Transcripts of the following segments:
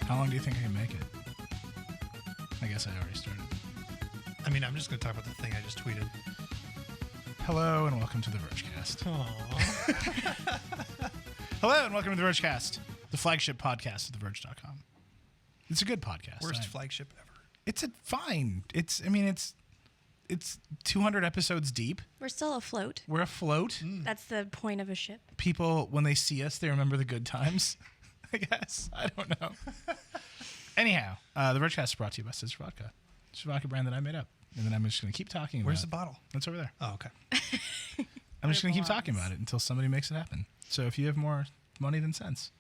How long do you think I can make it? I guess I already started. I mean, I'm just going to talk about the thing I just tweeted. Hello and welcome to the Vergecast. Aww. Hello and welcome to the Vergecast, the flagship podcast of TheVerge.com. It's a good podcast. Worst flagship ever. It's fine. It's 200 episodes deep. We're still afloat. We're afloat. That's the point of a ship. People, when they see us, they remember the good times. I guess. I don't know. Anyhow, the Vergecast is brought to you by Scissor Vodka. It's a vodka brand that I made up. And then I'm just going to keep talking about it. Where's the bottle? It's over there. Oh, okay. I'm just going to keep talking about it until somebody makes it happen. So if you have more money than sense,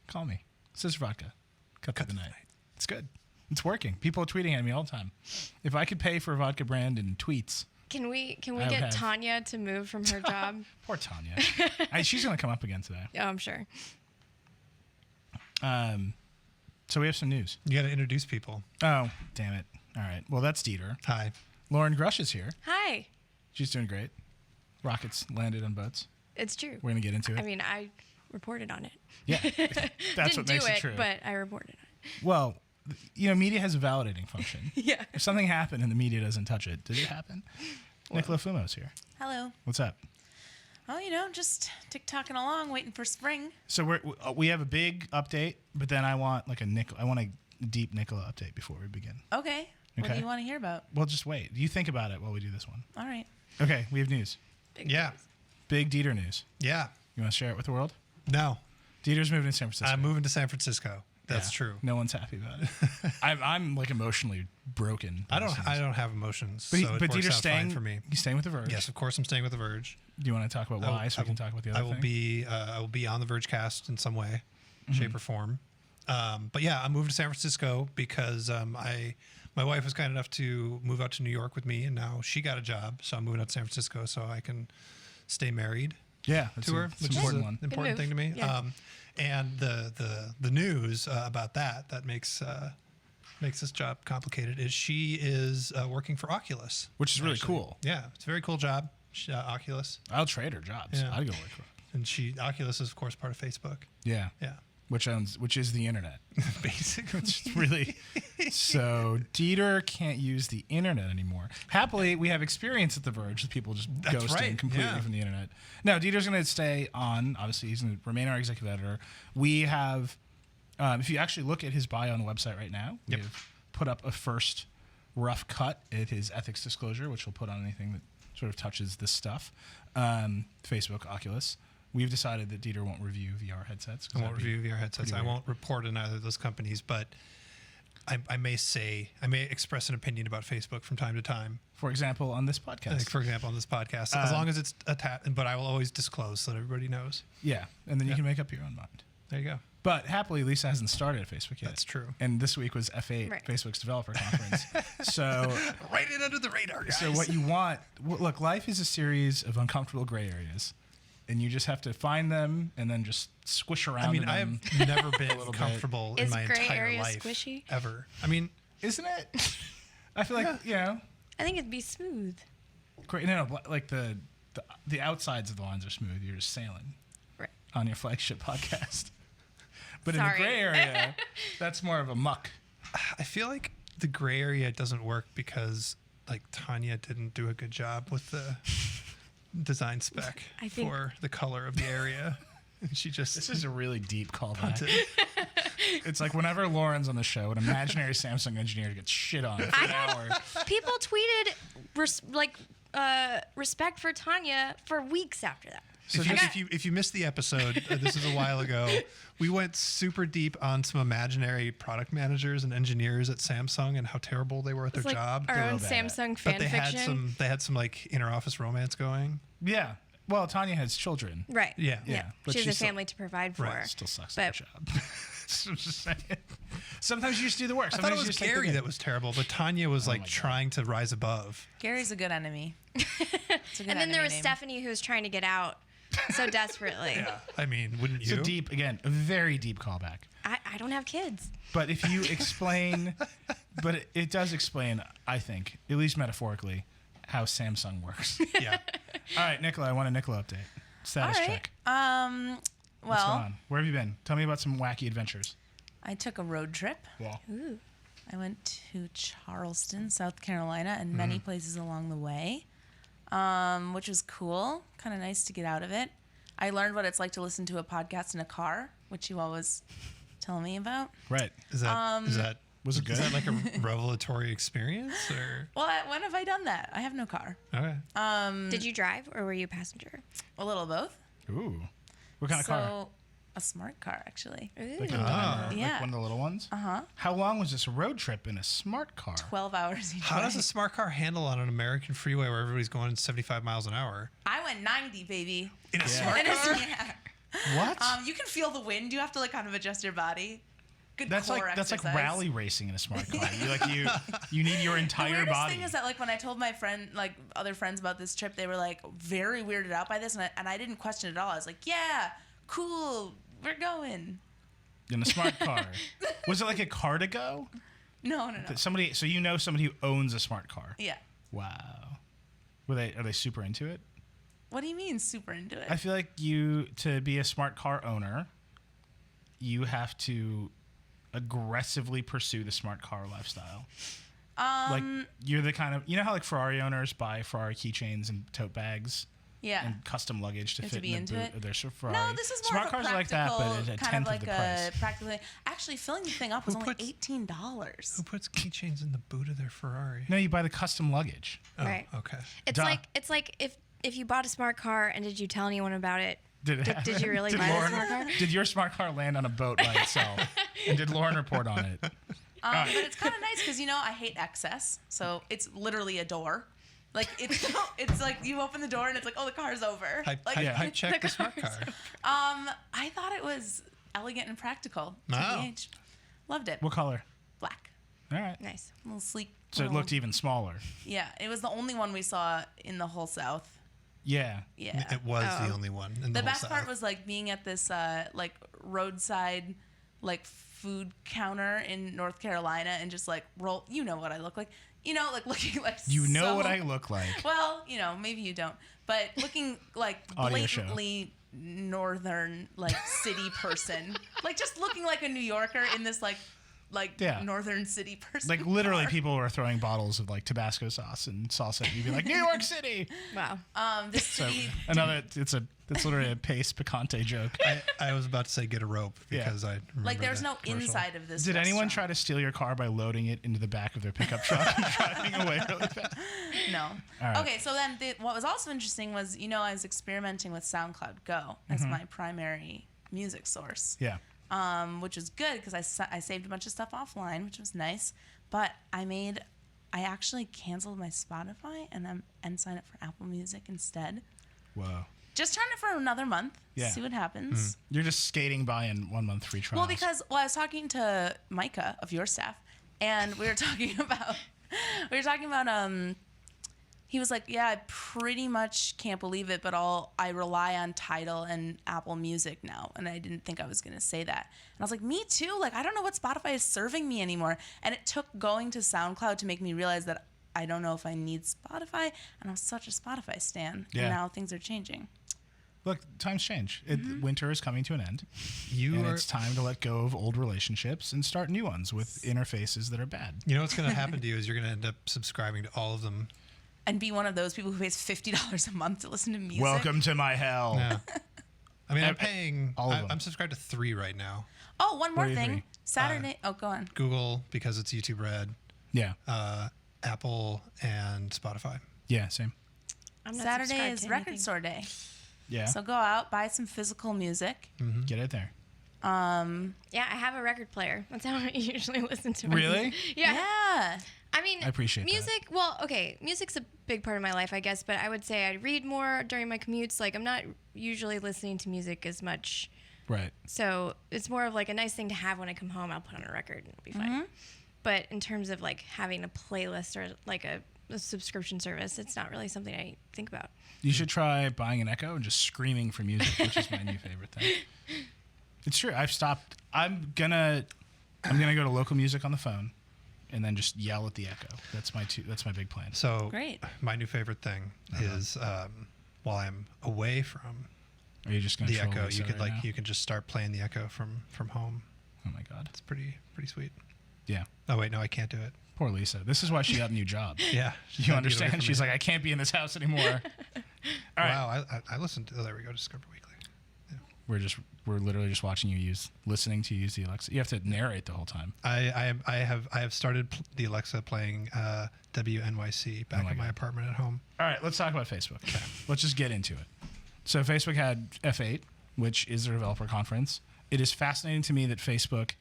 call me. Scissor Vodka. Cut through the night. It's good. It's working. People are tweeting at me all the time. If I could pay for a vodka brand in tweets. Can we I get have- Tanya to move from her job? Poor Tanya. She's going to come up again today. Oh, I'm sure. So we have some news. You got to introduce people. Oh, damn it. All right. Well, that's Dieter. Hi. Lauren Grush is here. Hi. She's doing great. Rockets landed on boats. It's true. We're going to get into it. I mean, I reported on it. Yeah. That's Didn't what do makes it, it true. but I reported on it. Well, media has a validating function. Yeah. If something happened and the media doesn't touch it, did it happen? Nicola Fumo's here. Hello. What's up? Oh, just TikToking along, waiting for spring. So we have a big update, but then I want a deep Nicola update before we begin. Okay. What Okay. do you want to hear about? Well, just wait. You think about it while we do this one. All right. Okay, we have news. Big Yeah. news. Big Dieter news. Yeah. You want to share it with the world? No. Dieter's moving to San Francisco. I'm moving to San Francisco. That's Yeah, true. No one's happy about it. I'm like emotionally broken. I don't have emotions. But, so it but works Dieter's out staying fine for me. He's staying with the Verge. Yes, of course I'm staying with The Verge. Do you want to talk about why, so we can talk about the other thing? I will be on the Vergecast in some way, shape, or form. But yeah, I'm moving to San Francisco because my wife was kind enough to move out to New York with me, and now she got a job, so I'm moving out to San Francisco so I can stay married Yeah, that's to her, it's which an is important an one. important thing to me. Yeah. And the news about that makes this job complicated is she is working for Oculus, Which is really cool. Yeah, it's a very cool job. Oculus, I'll trade her jobs. Yeah. I'd go work for her. and Oculus is of course part of Facebook. Yeah. Yeah, Which is the internet. basically. It's really so Dieter can't use the internet anymore. Happily, we have experience at The Verge with people just That's ghosting right, completely yeah. from the internet. No, Dieter's going to stay on. Obviously, he's going to remain our executive editor. We have, if you actually look at his bio on the website right now, we Yep. have put up a first rough cut at his ethics disclosure, which will put on anything that sort of touches this stuff. Facebook, Oculus. We've decided that Dieter won't review VR headsets. 'cause I won't that'd be review VR headsets. pretty I weird. won't report on either of those companies, but I may express an opinion about Facebook from time to time. For example, on this podcast. Like, for example, on this podcast, as long as it's attached, but I will always disclose so that everybody knows. Yeah, and then you Yeah. can make up your own mind. There you go. But happily, Lisa hasn't started at Facebook yet. That's true. And this week was F8, Right. Facebook's developer conference. So, Right in under the radar, guys. so what you want? Look, life is a series of uncomfortable gray areas, and you just have to find them and then just squish around. I mean, in I them. have never been little bit. comfortable in Is my gray entire area life squishy? ever. I mean, Isn't it? I feel like I think it'd be smooth. great. No, like the outsides of the lines are smooth. You're just sailing Right. on your flagship podcast. But in Sorry. the gray area, that's more of a muck. I feel like the gray area doesn't work because like Tanya didn't do a good job with the design spec I think- for the color of the area. And she just This is a really deep callback. punted. It's like whenever Lauren's on the show, an imaginary Samsung engineer gets shit on for an hour. People tweeted respect for Tanya for weeks after that. So If you missed the episode, this is a while ago. We went super deep on some imaginary product managers and engineers at Samsung and how terrible they were at their It's like job. our own real bad. Samsung But fan they fiction. had some like inner office romance going. Yeah. Well, Tanya has children. Right. Yeah. Yeah. But She has she a still- family to provide for. Right, Still sucks But- at the job. So I'm just saying. Sometimes you just do the work. I thought Sometimes it you was just take the Gary good. that was terrible, but Tanya was like my God. trying to rise above. Gary's a good enemy. It's a good And then there enemy was name. Stephanie who was trying to get out so desperately. I mean, wouldn't you? It's a deep, again, a very deep callback. I don't have kids. But if you explain, but it does explain, I think, at least metaphorically, how Samsung works. Yeah. All right, Nicola, I want a Nicola update. Status All right. check. What's going Well, on? Where have you been? Tell me about some wacky adventures. I took a road trip. Well, Ooh. I went to Charleston, South Carolina, and many places along the way, which was cool. Kind of nice to get out of it. I learned what it's like to listen to a podcast in a car, which you always tell me about. right. Is that Was it is good? that like a revelatory experience or Well, when have I done that? I have no car. okay? Did you drive or were you a passenger? A little of both. Ooh. What kind of car? A smart car, actually. Ooh. Like a Daimler, Yeah. like one of the little ones? Uh-huh. How long was this road trip in a smart car? 12 hours each How way. does a smart car handle on an American freeway where everybody's going 75 miles an hour? I went 90, baby. In a smart And it's- car? yeah. What? You can feel the wind. You have to like kind of adjust your body. Good that's core like exercise. rally racing in a smart car. You need your The entire weirdest body. thing is that like when I told my friend, like other friends about this trip, they were like very weirded out by this, and I didn't question it at all. I was like, yeah, cool, we're going. In a smart car. Was it like a car to go? No. Somebody, so you know somebody who owns a smart car. Yeah. Wow. Are they super into it? What do you mean super into it? I feel like to be a smart car owner, you have to aggressively pursue the smart car lifestyle. Like you're the kind of, you know how like Ferrari owners buy Ferrari keychains and tote bags yeah. and custom luggage to You have fit to be in the into boot it? of their Ferrari. No, this is more smart of a cars are like that, practical, but at a kind tenth of like of the a price. practical thing. Actually, filling the thing up was Who only puts- $18. Who puts keychains in the boot of their Ferrari? No, you buy the custom luggage. Oh, Right. okay. It's Duh. like if you bought a smart car and did you tell anyone about it? Did you really Did buy Lauren- the smart car? Did your smart car land on a boat by itself? And did Lauren report on it? But it's kind of nice because I hate excess, so it's literally a door. Like it's like you open the door and it's like, oh, the car's over. I checked the smart car. I thought it was elegant and practical. Wow. TBH. Loved it. What color? Black. All right. Nice. A little sleek. So it little- looked even smaller. Yeah, it was the only one we saw in the whole South. Yeah. Yeah. It was Oh. the only one in the The whole best South. part was like being at this like roadside like food counter in North Carolina and just like roll. You know what I look like. Like looking like. You know so- what I look like. Well, maybe you don't, but looking like Audio show. blatantly northern like city person, like just looking like a New Yorker in this like Yeah. northern city person. Like literally, car. people were throwing bottles of like Tabasco sauce and salsa. And you'd be like, New York City. Wow. This So city. it's literally a pace picante joke. I was about to say get a rope because I remember Like there's the no commercial. inside of this. Did anyone restaurant. try to steal your car by loading it into the back of their pickup truck and driving away really fast? No. All right. Okay, so then what was also interesting was, I was experimenting with SoundCloud Go as Mm-hmm. my primary music source, Yeah. which was good because I saved a bunch of stuff offline, which was nice. But I actually canceled my Spotify and signed up for Apple Music instead. Whoa. Just trying it for another month, Yeah. see what happens. You're just skating by in 1 month free trials. Well, because I was talking to Micah of your staff, and we were talking about he was like, yeah, I pretty much can't believe it, but I rely on Tidal and Apple Music now, and I didn't think I was gonna say that. And I was like, me too. Like, I don't know what Spotify is serving me anymore. And it took going to SoundCloud to make me realize that I don't know if I need Spotify, and I'm such a Spotify stan. Yeah. And now things are changing. Look, times change. Winter is coming to an end, You and are. it's time to let go of old relationships and start new ones with interfaces that are bad. You know what's going to happen to you is you're going to end up subscribing to all of them. And be one of those people who pays $50 a month to listen to music. Welcome to my hell. Yeah. I mean, I'm paying. All of them. I'm subscribed to 3 right now. Oh, one more What do you thing. think? Saturday. Go on. Google because it's YouTube Red, Yeah. Apple, and Spotify. Yeah. Same. I'm not Saturday subscribed is to record anything. store day. Yeah. So go out, buy some physical music. Get it there. Yeah, I have a record player. That's how I usually listen to my Really? music. Yeah. Yeah. I mean, I appreciate that. music. Well, okay, music's a big part of my life, I guess. But I would say I read more during my commutes. Like, I'm not usually listening to music as much. Right. So it's more of like a nice thing to have when I come home. I'll put on a record and it'll be fine. But in terms of like having a playlist or like a subscription service, it's not really something I think about. You should try buying an Echo and just screaming for music, which is my new favorite thing. It's true. I've stopped. I'm gonna go to local music on the phone, and then just yell at the Echo. That's my big plan. So Great. my new favorite thing is while I'm away from Are you just gonna the troll Echo, Lisa you could right now? you can just start playing the Echo from home. Oh my God. It's pretty sweet. Yeah. Oh wait, no, I can't do it. Poor Lisa. This is why she got a new job. Yeah, You understand? She's like, I can't be in this house anymore. All right. wow, I listened to. Oh, there we go. Discover Weekly. We're literally just watching you listening to you use the Alexa. You have to narrate the whole time. I have started the Alexa playing WNYC back my at my God. apartment at home. All right, let's talk about Facebook. Let's just get into it. So Facebook had F8, which is their developer conference. It is fascinating to me that Facebook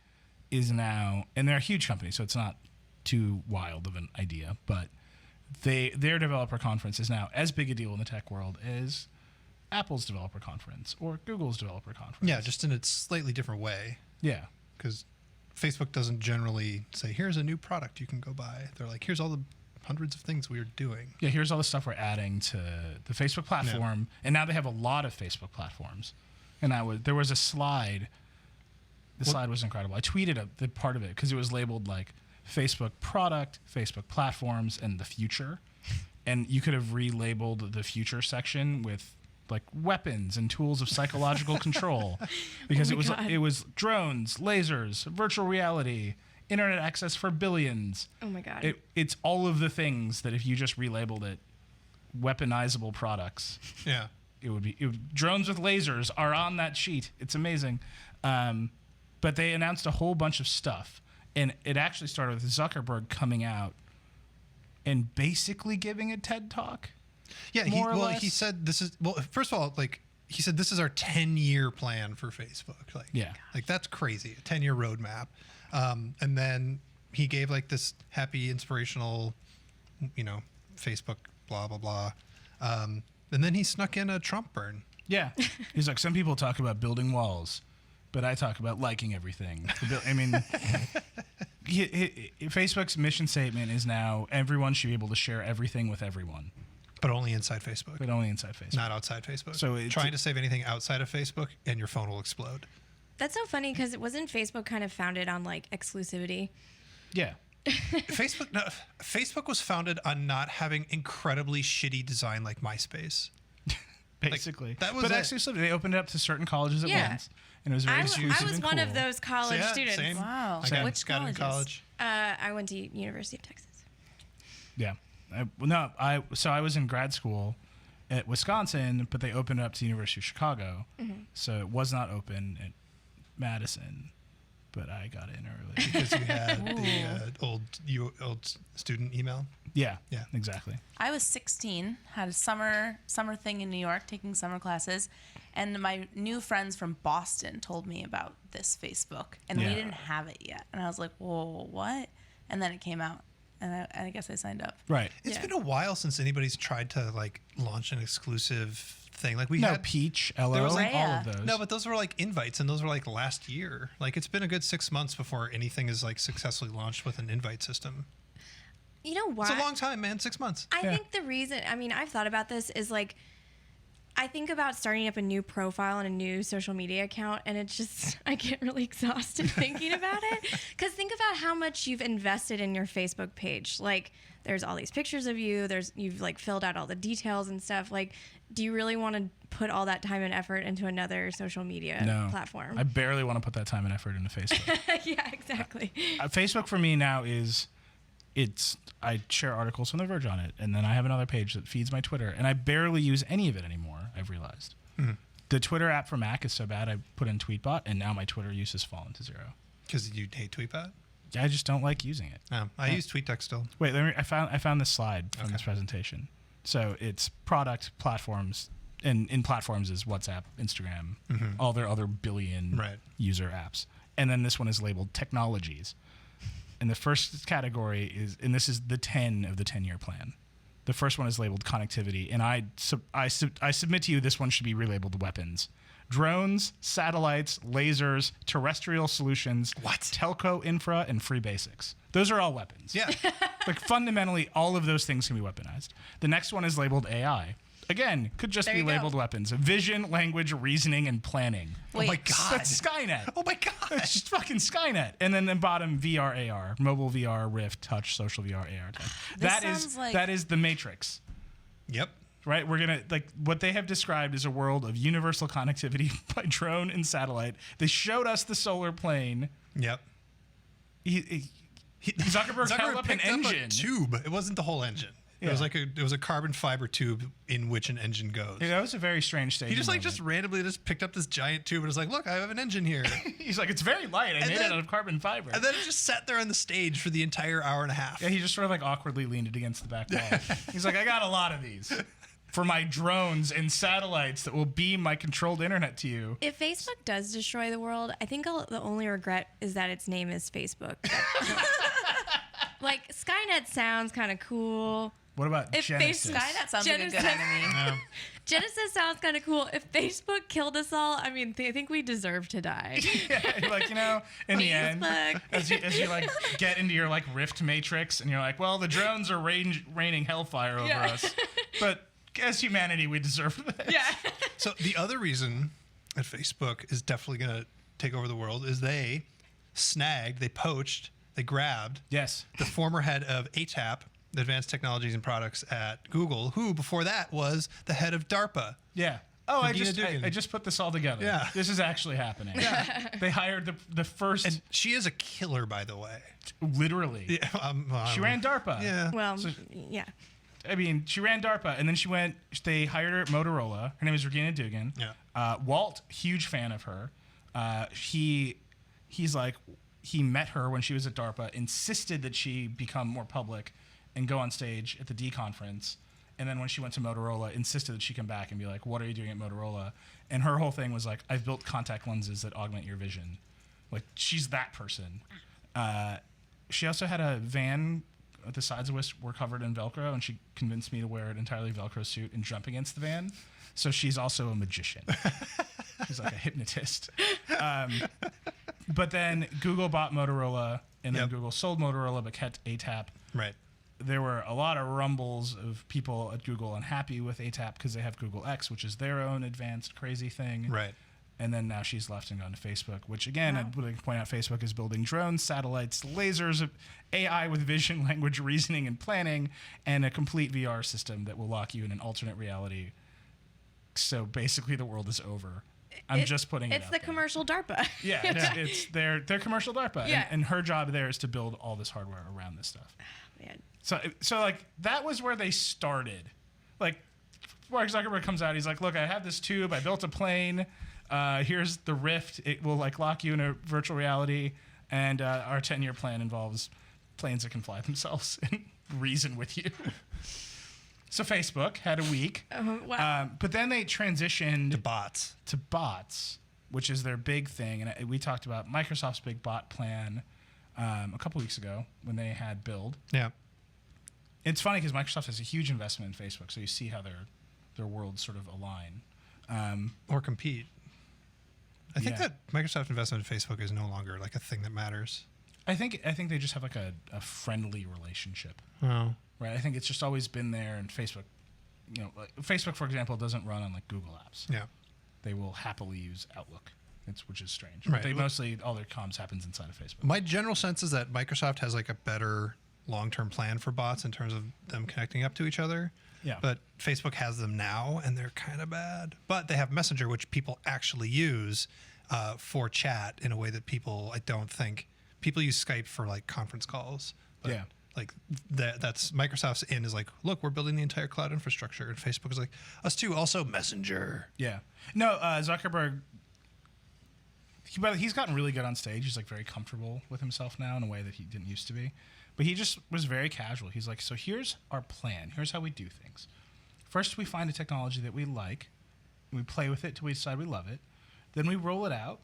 is now, and they're a huge company, so it's not too wild of an idea, but their developer conference is now as big a deal in the tech world as Apple's developer conference or Google's developer conference. Yeah, just in a slightly different way, Yeah. because Facebook doesn't generally say, "Here's a new product you can go buy." They're like, "Here's all the hundreds of things we're doing." Yeah, here's all the stuff we're adding to the Facebook platform, and now they have a lot of Facebook platforms. And there was a slide. The slide was incredible. I tweeted the part of it because it was labeled like Facebook product, Facebook platforms, and the future. And you could have relabeled the future section with like weapons and tools of psychological control, because Oh my God. it was drones, lasers, virtual reality, internet access for billions. Oh my God. It's all of the things that if you just relabeled it weaponizable products, Yeah. drones with lasers are on that sheet. It's amazing. But they announced a whole bunch of stuff, and it actually started with Zuckerberg coming out and basically giving a TED talk. Yeah, More or he less. said this is, well, first of all, like he said this is our 10-year plan for Facebook. Like, Yeah. like that's crazy, a 10-year roadmap. And then he gave like this happy, inspirational, Facebook, blah blah blah. And then he snuck in a Trump burn. Yeah. He's like, some people talk about building walls, but I talk about liking everything. I mean, Facebook's mission statement is now everyone should be able to share everything with everyone, But only inside Facebook, but only inside Facebook. not outside Facebook. So trying to save anything outside of Facebook, and your phone will explode. That's so funny because wasn't Facebook kind of founded on like exclusivity? Yeah. Facebook was founded on not having incredibly shitty design like MySpace. Basically. that was but it. exclusively, they opened it up to certain colleges at Yeah. once. And it was very I exclusive was and one cool. of those college So, yeah, students. same. Wow. I got, Which got in colleges? college. I went to University of Texas. Yeah. So I was in grad school at Wisconsin, but they opened it up to the University of Chicago. So it was not open at Madison, but I got in early. Because you had the old student email. Yeah. Yeah. Exactly. I was 16, had a summer thing in New York, taking summer classes, and my new friends from Boston told me about this Facebook, and Yeah. we didn't have it yet. And I was like, "Whoa, what?" And then it came out, and I guess I signed up. Right. It's Yeah. been a while since anybody's tried to like launch an exclusive thing. Like we No, had Peach, LO, was all Raya. of those. No, but those were like invites, and those were like last year. Like it's been a good 6 months before anything is like successfully launched with an invite system. You know why? It's a long time, man. 6 months. I Yeah. think the reason, I mean, I've thought about this is like, I think about starting up a new profile and a new social media account, and it's just, I get really exhausted thinking about it. Because think about how much you've invested in your Facebook page. Like, there's all these pictures of you, you've like filled out all the details and stuff. Like, do you really want to put all that time and effort into another social media No. platform? I barely want to put that time and effort into Facebook. Yeah, exactly. Facebook for me now is I share articles from The Verge on it, and then I have another page that feeds my Twitter, and I barely use any of it anymore, I've realized. The Twitter app for Mac is so bad, I put in Tweetbot, and now my Twitter use has fallen to 0. Because you hate TweetBot. I just don't like using it. I use TweetDeck still. Wait, I found this slide from this presentation. So it's product, platforms, and in platforms is WhatsApp, Instagram, all their other billion Right. user apps. And then this one is labeled technologies. And the first category is, and this is the 10 of the 10-year plan. The first one is labeled connectivity, and I submit to you this one should be relabeled weapons. Drones, satellites, lasers, terrestrial solutions, What? telco infra, and free basics. Those are all weapons. Yeah. Like fundamentally, all of those things can be weaponized. The next one is labeled AI. Again, could just There be you go. labeled weapons. Vision, language, reasoning, and planning. Oh my Wait, god. That's Skynet. Oh my god. It's just fucking Skynet. And then the bottom, VR, AR, mobile VR, Rift, touch, social VR, AR. That is sounds like- that is the Matrix. Yep. right? We're going to, like, what they have described is a world of universal connectivity by drone and satellite. They showed us the solar plane. Yep. Zuckerberg held up an picked up engine. a tube. It wasn't the whole engine. It was Yeah. like it was a carbon fiber tube in which an engine goes. That was a very strange stage. He just randomly just picked up this giant tube and was like, "Look, I have an engine here." He's like, it's very light. I made it then- out of carbon fiber. And then it just sat there on the stage for the entire hour and a half. Yeah, he just sort of like awkwardly leaned it against the back wall. He's like, I got a lot of these for my drones and satellites that will beam my controlled internet to you. If Facebook does destroy the world, I think the only regret is that its name is Facebook. Like, Skynet sounds kind of cool. What about If Genesis? Facebook- Skynet sounds like a good Genesis- enemy. Genesis sounds kind of cool. If Facebook killed us all, I mean, I think we deserve to die. Yeah, like, you know, in the end, Facebook. as you like get into your like Rift matrix, and you're like, well, the drones are raining hellfire over Yeah. us, but as humanity, we deserve this. Yeah. So the other reason that Facebook is definitely going to take over the world is they poached, they grabbed Yes. the former head of ATAP, Advanced Technologies and Products at Google, who before that was the head of DARPA. Yeah. Oh, I Regina just Dugan. I just put this all together. Yeah. This is actually happening. Yeah. They hired the first, And she is a killer, by the way. literally. Yeah, well, She ran DARPA. Yeah. Well, yeah. I mean, she ran DARPA, and then they hired her at Motorola. Her name is Regina Dugan. Yeah. Walt, huge fan of her. He's like, he met her when she was at DARPA, insisted that she become more public and go on stage at the D conference. And then when she went to Motorola, insisted that she come back and be like, what are you doing at Motorola? And her whole thing was like, I've built contact lenses that augment your vision. Like, she's that person. She also had a van, the sides of which were covered in Velcro, and she convinced me to wear an entirely Velcro suit and jump against the van. So she's also a magician. She's like a hypnotist. But then Google bought Motorola, and then Yep. Google sold Motorola but kept ATAP. Right. There were a lot of rumbles of people at Google unhappy with ATAP because they have Google X, which is their own advanced crazy thing. Right. And then now she's left and gone to Facebook, which again, I would like to point out, Facebook is building drones, satellites, lasers, AI with vision, language, reasoning, and planning, and a complete VR system that will lock you in an alternate reality. So basically, the world is over. I'm just putting it It's out the there. commercial DARPA. Yeah, it's their commercial DARPA, Yeah. and her job there is to build all this hardware around this stuff. Man. So like that was where they started. Like Mark Zuckerberg comes out, he's like, "Look, I have this tube. I built a plane. Here's the Rift. It will like lock you in a virtual reality, and our 10-year plan involves planes that can fly themselves and reason with you." So Facebook had a week, Wow. but then they transitioned To bots. to bots, which is their big thing. And we talked about Microsoft's big bot plan a couple weeks ago when they had Build. Yeah. It's funny because Microsoft has a huge investment in Facebook, so you see how their worlds sort of align. Or compete. I think Yeah. that Microsoft investment in Facebook is no longer like a thing that matters. I think they just have like a friendly relationship, Oh. right? I think it's just always been there. And Facebook, like Facebook, for example, doesn't run on like Google Apps. Yeah. They will happily use Outlook, which is strange. Right. They mostly all their comms happens inside of Facebook. My general sense is that Microsoft has like a better long-term plan for bots in terms of them connecting up to each other. Yeah. But Facebook has them now, and they're kind of bad. But they have Messenger, which people actually use for chat in a way that I don't think people use Skype for like conference calls. But Yeah. like that's Microsoft's in is like, look, we're building the entire cloud infrastructure, and Facebook is like, us too. Also Messenger. Yeah. No, Zuckerberg, he's gotten really good on stage. He's like very comfortable with himself now in a way that he didn't used to be. But he just was very casual. He's like, so here's our plan. Here's how we do things. First, we find a technology that we like. We play with it till we decide we love it. Then we roll it out.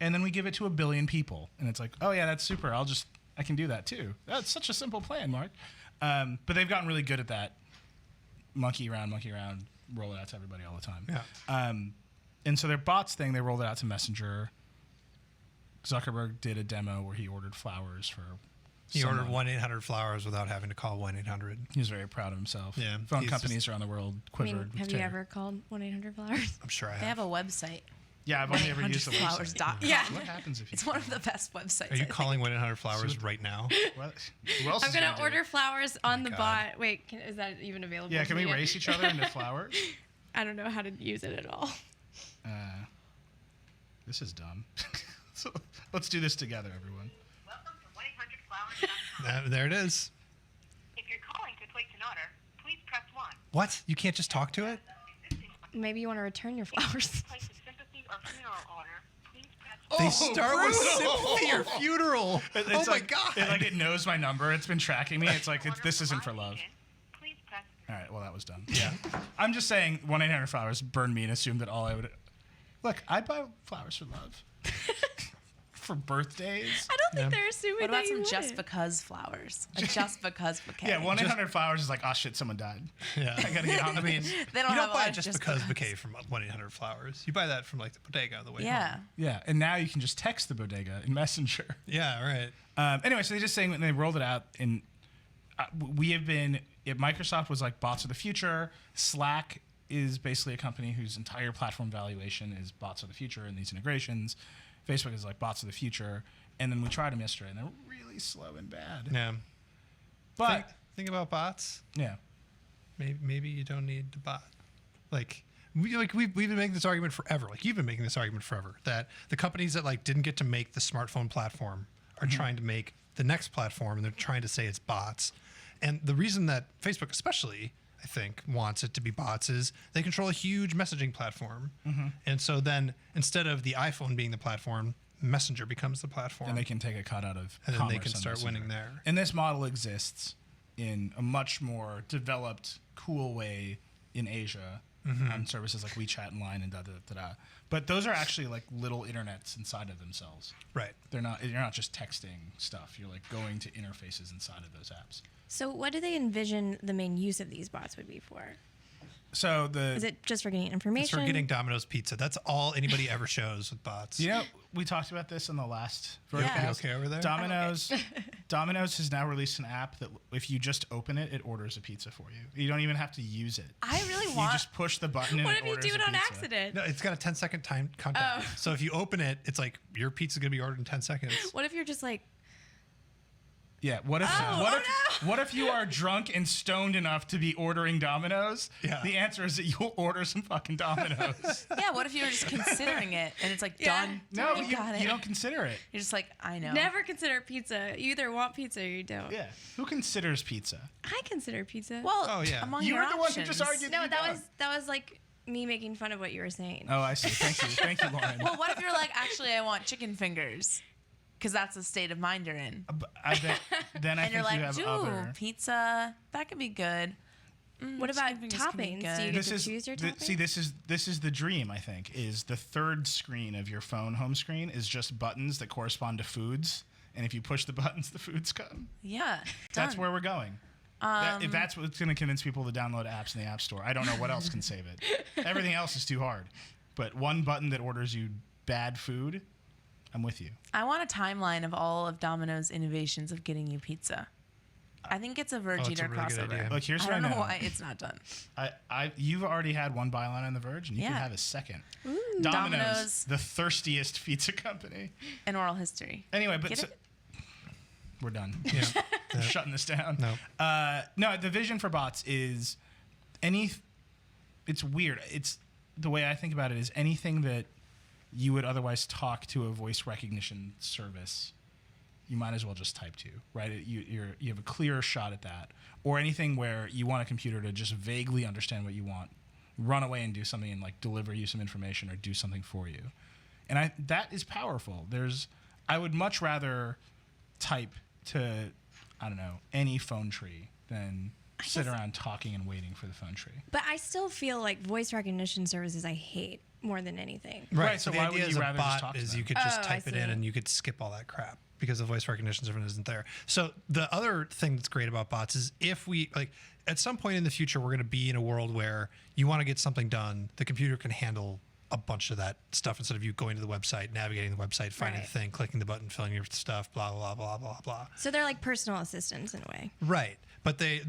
And then we give it to 1 billion people. And it's like, oh, yeah, that's super. I can do that too. That's such a simple plan, Mark. But they've gotten really good at that. Monkey around, roll it out to everybody all the time. Yeah. And so their bots thing, they rolled it out to Messenger. Zuckerberg did a demo where he ordered flowers for He someone. ordered 1-800-Flowers without having to call 1-800. He was very proud of himself. Yeah, Phone he's companies around the world I quivered. mean, with have you terror. ever called 1-800-Flowers? I'm sure I They have. have a website. Yeah, I've only ever used the website. flowers.com. Yeah. What happens if you? It's one of the best websites. Are you I calling 1-800-Flowers right now? What, who else I'm is gonna do it? order flowers on the God. bot. Wait, is that even available? Yeah, to can we me yet? race each other into flowers? I don't know how to use it at all. This is dumb. So, let's do this together, everyone. Welcome to 1-800-Flowers.com. There it is. If you're calling to place an order, please press 1. What? You can't just talk to it? Maybe you want to return your If you flowers. place a sympathy or funeral order, please press They 1. start with sympathy or funeral. It's Oh my like, God. it knows my number. It's been tracking me. It's like this isn't for love. Please press All right, well that was dumb. Yeah. I'm just saying 1-800-Flowers burned me and assumed that all I would. Look, I'd buy flowers for love. For birthdays. I don't think Yeah. they're assuming What that about you some just would. because flowers? A just because bouquet. Yeah, 1-800-Flowers is like, oh shit, someone died. Yeah. I gotta get on. I mean, They don't you have don't a buy lot it of just just because because. bouquet from 1-800-Flowers. You buy that from like the bodega on the way Yeah. home. Yeah, and now you can just text the bodega in Messenger. Yeah, right. Anyway, so they're just saying when they rolled it out, and we have been. Microsoft was like bots of the future. Slack is basically a company whose entire platform valuation is bots of the future and these integrations. Facebook is like bots of the future, and then we tried them yesterday, and they're really slow and bad. Yeah. But think about bots. yeah, Maybe you don't need the bot. We've been making this argument forever. Like you've been making this argument forever that the companies that like didn't get to make the smartphone platform are trying to make the next platform, and they're trying to say it's bots. And the reason that Facebook, especially, I think, wants it to be bots is they control a huge messaging platform, and so then instead of the iPhone being the platform, Messenger becomes the platform. and they can take a cut out of And then they commerce can on start Messenger. winning there. And this model exists in a much more developed, cool way in Asia on services like WeChat and Line and da-da-da-da. But those are actually like little internets inside of themselves. Right. You're not just texting stuff. You're like going to interfaces inside of those apps. So, what do they envision the main use of these bots would be for? So Is it just for getting information? It's for getting Domino's pizza. That's all anybody ever shows with bots. you know, we talked about this in the last Yeah. You Verticast. okay over there? Domino's has now released an app that if you just open it, it orders a pizza for you. You don't even have to use it. I really You want. just push the button and What it if you orders do it a on pizza. accident? No, it's got a 10-second time countdown. Oh. So if you open it, it's like your pizza's gonna be ordered in 10 seconds. What if you're just like, Yeah. What if you are drunk and stoned enough to be ordering Domino's? Yeah. The answer is that you'll order some fucking Domino's. Yeah, what if you were just considering it and it's like Yeah. done? No, you got it. you don't consider it. You're just like, I know. never consider pizza? You either want pizza or you don't. Yeah. Who considers pizza? I consider pizza. Well, Oh, yeah. among You your were the one who options. just argued. no, you that don't. was like me making fun of what you were saying. Oh, I see. Thank you. Thank you, Lauren. Well, what if you're like, actually, I want chicken fingers? Because that's the state of mind you're in. I bet, then I And you're think you like, have ooh, other. pizza, that could be good. What about chicken fingers can be toppings? good. Do you get to choose your toppings? See, this is the dream. I think is the third screen of your phone home screen is just buttons that correspond to foods, and if you push the buttons, the foods come. Yeah, That's done. where we're going. If that's what's going to convince people to download apps in the App Store, I don't know what else can save it. Everything else is too hard. But one button that orders you bad food, I'm with you. I want a timeline of all of Domino's innovations of getting you pizza. I think it's a Verge it's a Eater really good crossover. idea. Look, here's I what I don't know know. why it's not done. You've already had one byline on The Verge, and you can Yeah. have a second. Domino's. Domino's, the thirstiest pizza company. In oral history. Anyway, but Get so, it? we're done. Yeah. I'm shutting this down. No. No, the vision for bots is it's weird. It's the way I think about it is anything that you would otherwise talk to a voice recognition service, you might as well just type to, right? You have a clearer shot at that. Or anything where you want a computer to just vaguely understand what you want, run away and do something and like deliver you some information or do something for you. And that is powerful. I would much rather type to, I don't know, any phone tree than sit around talking and waiting for the phone tree. But I still feel like voice recognition services I hate more than anything. Right, so the why idea would is you a rather just bot talk to is them? you could just Oh, I type it in see. and you could skip all that crap because the voice recognition service isn't there. So the other thing that's great about bots is if we like at some point in the future we're going to be in a world where you want to get something done, the computer can handle a bunch of that stuff instead of you going to the website, navigating the website, finding Right. the thing, clicking the button, filling your stuff, blah, blah, blah, blah, blah. So they're like personal assistants in a way. Right. But the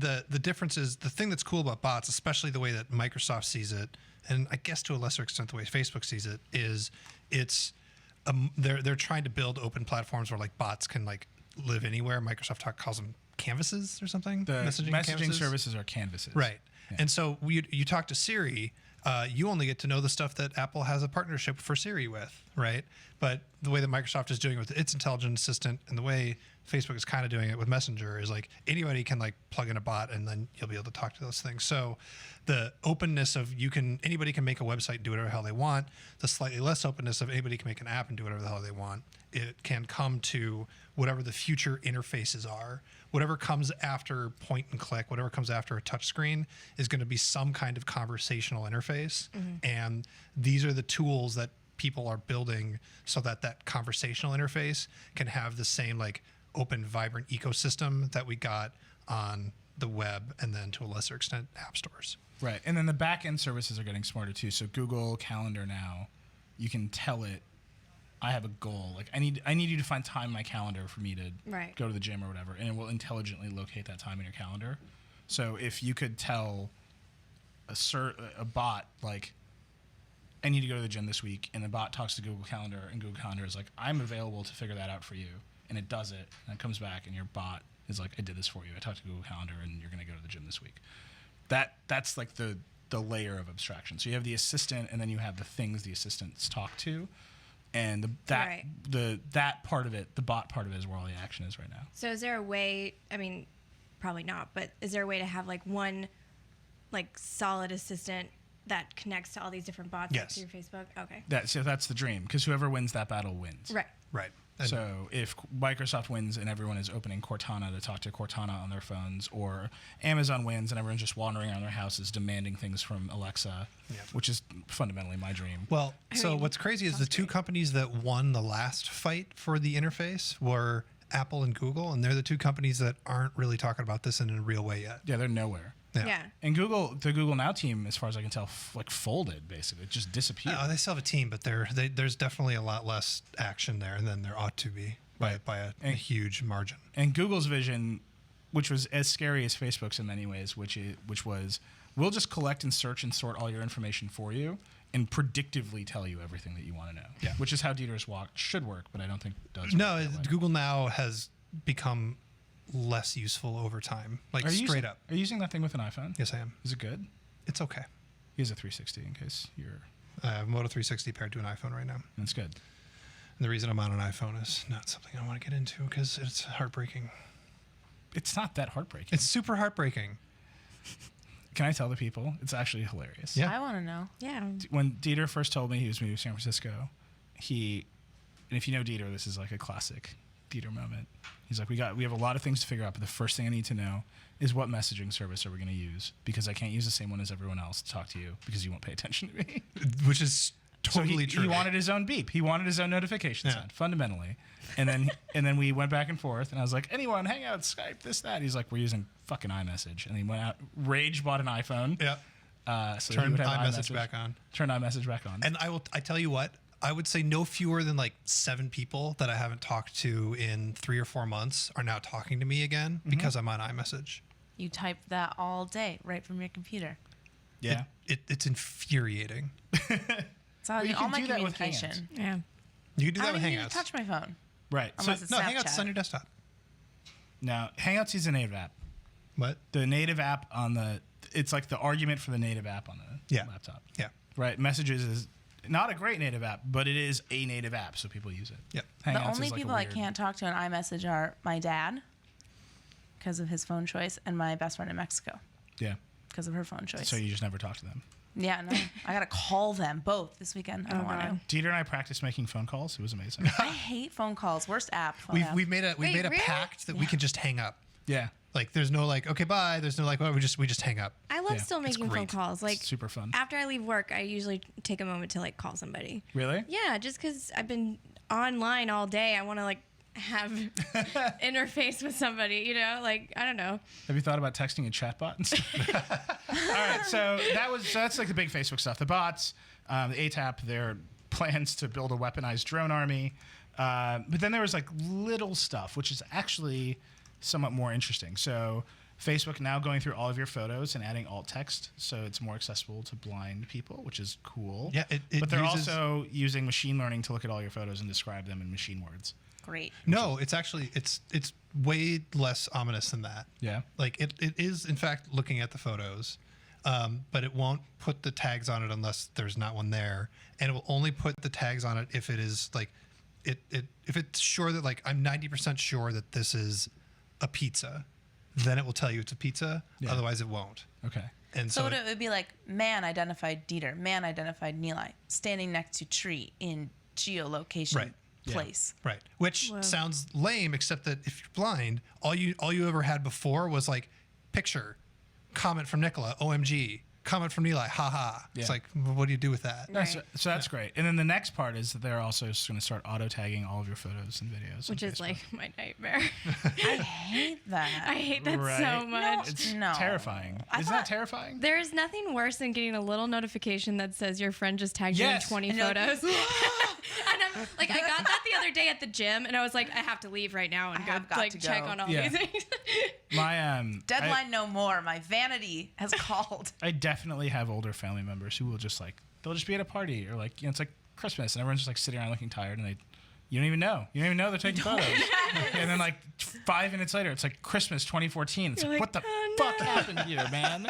difference is the thing that's cool about bots, especially the way that Microsoft sees it, and I guess to a lesser extent the way Facebook sees it, is they're trying to build open platforms where like bots can like live anywhere. Microsoft calls them canvases or something. The messaging canvases? services are canvases. Right. Yeah. And so you talk to Siri, you only get to know the stuff that Apple has a partnership for Siri with, right? But the way that Microsoft is doing it with its intelligent assistant and the way Facebook is kind of doing it with Messenger is like anybody can like plug in a bot and then you'll be able to talk to those things. So the openness of anybody can make a website and do whatever the hell they want. The slightly less openness of anybody can make an app and do whatever the hell they want. It can come to whatever the future interfaces are. Whatever comes after point and click, whatever comes after a touch screen is going to be some kind of conversational interface. And these are the tools that people are building so that that conversational interface can have the same like open, vibrant ecosystem that we got on the web and then to a lesser extent app stores. Right. And then the back end services are getting smarter too. So Google Calendar now, you can tell it, I have a goal. Like I need you to find time in my calendar for me to Right. go to the gym or whatever, and it will intelligently locate that time in your calendar. So if you could tell a bot like, I need to go to the gym this week, and the bot talks to Google Calendar, and Google Calendar is like, I'm available to figure that out for you, and it does it, and it comes back, and your bot is like, I did this for you. I talked to Google Calendar, and you're going to go to the gym this week. That's like the layer of abstraction. So you have the assistant, and then you have the things the assistants talk to, and that part of it, the bot part of it, is where all the action is right now. So is there a way, I mean, probably not, but is there a way to have like one like solid assistant that connects to all these different bots like, Yes. through Facebook? Okay. So that's the dream, because whoever wins that battle wins. Right. Right. And So if Microsoft wins and everyone is opening Cortana to talk to Cortana on their phones, or Amazon wins and everyone's just wandering around their houses demanding things from Alexa, which is fundamentally my dream. Well, so mean, what's crazy is the sounds two great. companies that won the last fight for the interface were Apple and Google, and they're the two companies that aren't really talking about this in a real way yet. Yeah, they're nowhere. Yeah. And the Google Now team, as far as I can tell, folded basically. It just disappeared. No, they still have a team, but there's definitely a lot less action there than there ought to be by a huge margin. And Google's vision, which was as scary as Facebook's in many ways, which was, we'll just collect and search and sort all your information for you and predictively tell you everything that you want to know. Yeah. Which is how Dieter's Walk should work, but I don't think does. No, work that way. Google Now has become less useful over time, like Are you straight up. Are you using that thing with an iPhone? Yes, I am. Is it good? It's okay. He has a 360 in case you're. I have Moto 360 paired to an iPhone right now. That's good. And the reason I'm on an iPhone is not something I want to get into because it's heartbreaking. It's not that heartbreaking. It's super heartbreaking. Can I tell the people? It's actually hilarious. Yeah. I want to know. Yeah. When Dieter first told me he was moving to San Francisco, and if you know Dieter, this is like a classic Dieter moment. He's like, we have a lot of things to figure out, but the first thing I need to know is what messaging service are we going to use, because I can't use the same one as everyone else to talk to you because you won't pay attention to me. Which is totally so true. He wanted his own beep. He wanted his own notification Yeah. sound, fundamentally. And then we went back and forth, and I was like, anyone, Hangout, Skype, this, that. He's like, we're using fucking iMessage. And he went out, rage bought an iPhone. Yeah. So he Turn would have iMessage back on. Turn iMessage back on. And I tell you what, I would say no fewer than like 7 people that I haven't talked to in 3 or 4 months are now talking to me again because I'm on iMessage. You type that all day right from your computer. yeah. It's infuriating. It's all, you all can my do that with communication. Yeah. You can do I that don't with even need Hangouts. to touch my phone. Right. So Unless it's No, Hangouts is Snapchat. on your desktop. now, Hangouts is a native app. What? The native app it's like the argument for the native app on the Yeah. laptop. Yeah. Right. Messages is not a great native app, but it is a native app, so people use it. Yeah. The Hangouts only is like a people I weird- can't talk to on iMessage are my dad because of his phone choice and my best friend in Mexico Yeah. because of her phone choice. So you just never talk to them. Yeah, no. I got to call them both this weekend. I don't Oh, want God. to. Dieter and I practiced making phone calls. It was amazing. I hate phone calls. Worst app. phone app. We've made a Wait, really? pact that we can just hang up. yeah. Like there's no like okay bye. There's no like well, we just hang up. I love Yeah, still it's making phone great. calls. Like It's super fun. after I leave work, I usually take a moment to like call somebody. Really? Yeah, just because I've been online all day, I want to like have interface with somebody. You know, like I don't know. Have you thought about texting a chatbot and stuff? All right, so that's like the big Facebook stuff. The bots, The ATAP, their plans to build a weaponized drone army. But then there was like little stuff, which is actually somewhat more interesting. So Facebook now going through all of your photos and adding alt text, so it's more accessible to blind people, which is cool. Yeah, it but they're uses- also using machine learning to look at all your photos and describe them in machine words. Great. No, it's actually it's way less ominous than that. Yeah. Like it is in fact looking at the photos, but it won't put the tags on it unless there's not one there, and it will only put the tags on it if it is like it if it's sure that like I'm 90% sure that this is a pizza, then it will tell you it's a pizza. Yeah. Otherwise, it won't. Okay. And So so, it would be like man identified Dieter, man identified Nilay, standing next to tree in geolocation Right. Yeah. place. right, which Wow. sounds lame, except that if you're blind, all you ever had before was like picture, comment from Nicola, OMG, comment from Neeli, haha. It's Yeah. like, what do you do with that? No, so that's great. And then the next part is that they're also just going to start auto tagging all of your photos and videos. Which on is Facebook. like my nightmare. I hate that. I hate that Right. so much. It's No. terrifying. I Isn't that thought- terrifying? There is nothing worse than getting a little notification that says your friend just tagged you in Yes. 20 And you're like, photos. And I'm like, I got that the other day at the gym, and I was like, I have to leave right now and I go have got like to check go. on all Yeah. these things. My Deadline no more. My vanity has called. I definitely have older family members who will just like they'll just be at a party or like it's like Christmas and everyone's just like sitting around looking tired and you don't even know they're taking photos. And then like 5 minutes later it's like Christmas 2014. It's You're like, like, what the "Oh, fuck no." happened here, man?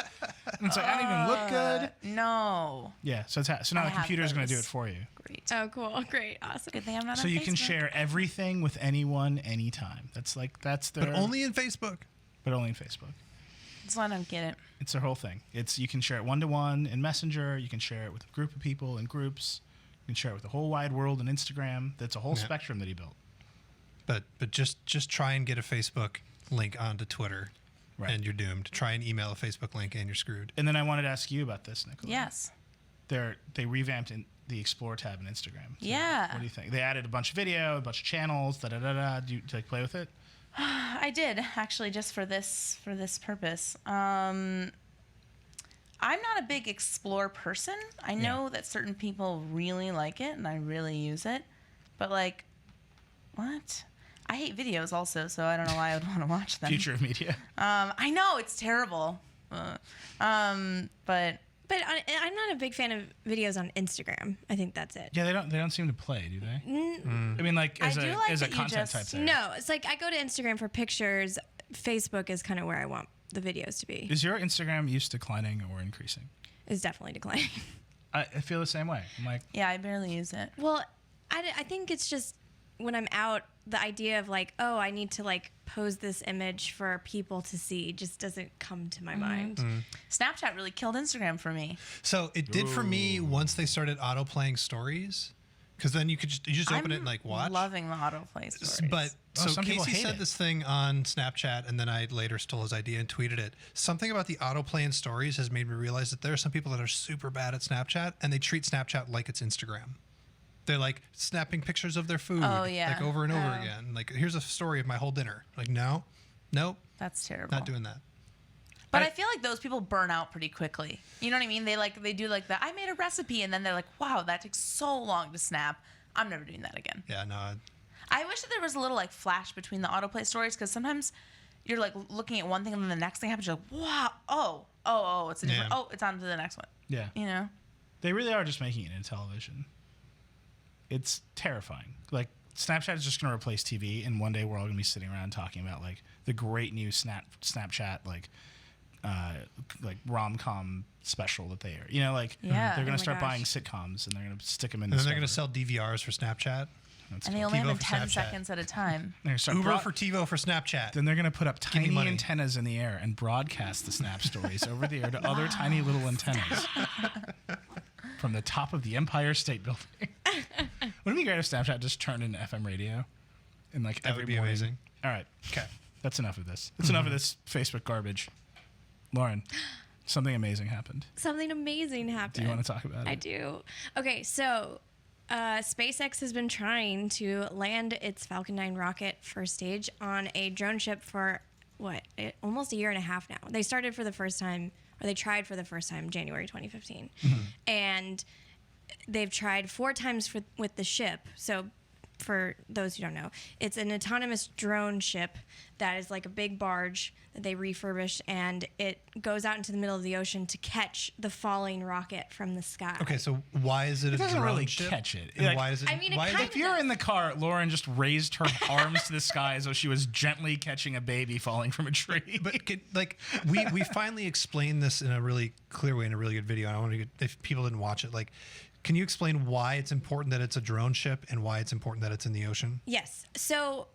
And it's like I don't even look good. No. Yeah, so so now I the have computer's going to do those. it for you. Great. Oh, cool. Great. Awesome. Good thing I'm not So on you can Facebook. share everything with anyone anytime. That's their But only in Facebook. but only in Facebook. That's why I don't get it. It's their whole thing. You can share it one-to-one in Messenger. You can share it with a group of people in groups. You can share it with the whole wide world in Instagram. That's a whole Yeah. spectrum that he built. But just try and get a Facebook link onto Twitter, Right. and you're doomed. Try and email a Facebook link, and you're screwed. And then I wanted to ask you about this, Nicola. Yes. They revamped the Explore tab in Instagram. So Yeah. What do you think? They added a bunch of video, a bunch of channels. Da da da da. Do you like play with it? I did actually just for this purpose. I'm not a big explore person. I know that certain people really like it and I really use it, but like, what? I hate videos also, so I don't know why I would want to watch them. Future of media. I know it's terrible, but But I'm not a big fan of videos on Instagram. I think that's it. Yeah, they don't seem to play, do they? I mean, like I as do a like as a that you content just- type there. No, it's like I go to Instagram for pictures. Facebook is kind of where I want the videos to be. Is your Instagram use declining or increasing? It's definitely declining. I feel the same way. I'm like, yeah, I barely use it. Well, I think it's just when I'm out, the idea of like, oh, I need to like pose this image for people to see just doesn't come to my mind. Snapchat really killed Instagram for me. So it did for me once they started auto playing stories, because then you just open it and like watch. Loving the autoplay stories. But Oh, so some people Casey hate said it. this thing on Snapchat, and then I later stole his idea and tweeted it. Something about the autoplay in stories has made me realize that there are some people that are super bad at Snapchat, and they treat Snapchat like it's Instagram. They're like snapping pictures of their food, Oh, yeah. like over and over Oh. again. Like, here's a story of my whole dinner. Like, no, nope, That's terrible. not doing that. But I feel like those people burn out pretty quickly. You know what I mean? They do like the I made a recipe and then they're like, wow, that takes so long to snap. I'm never doing that again. Yeah, no, I wish that there was a little like flash between the autoplay stories because sometimes you're like looking at one thing and then the next thing happens. You're like, wow, oh, it's a different. Yeah. Oh, it's on to the next one. yeah. You know? They really are just making it into television. It's terrifying. Like Snapchat is just going to replace TV, and one day we're all going to be sitting around talking about like the great new Snapchat like rom-com special that they are. You know, like Yeah. they're going Oh to my start gosh. buying sitcoms and they're going to stick them in. and then they're Discover. going to sell DVRs for Snapchat. That's And they cool. only have TiVo them for 10 Snapchat. seconds at a time. They're gonna start Uber broad- for TiVo for Snapchat. Then they're going to put up me tiny money. antennas in the air and broadcast the Snap stories over the air to other tiny little antennas from the top of the Empire State Building. Wouldn't it be great if Snapchat just turned into FM radio? And like That every would be morning? amazing. All right. Okay. That's enough of this. That's enough of this Facebook garbage. Lauren, something amazing happened. Something amazing happened. Do you want to talk about it? I do. Okay, so SpaceX has been trying to land its Falcon 9 rocket first stage on a drone ship for almost a year and a half now. They started for the first time, or they tried for the first time, January 2015, and they've tried 4 times with the ship. So for those who don't know, it's an autonomous drone ship that is like a big barge that they refurbished, and it goes out into the middle of the ocean to catch the falling rocket from the sky. Okay, so why is it a doesn't drone really ship? catch it. And Like, why is it? I mean, it why is kind If you're in the car, Lauren just raised her arms to the sky as though she was gently catching a baby falling from a tree. But like we finally explained this in a really clear way in a really good video. I want to get, if people didn't watch it, like, can you explain why it's important that it's a drone ship and why it's important that it's in the ocean? Yes. So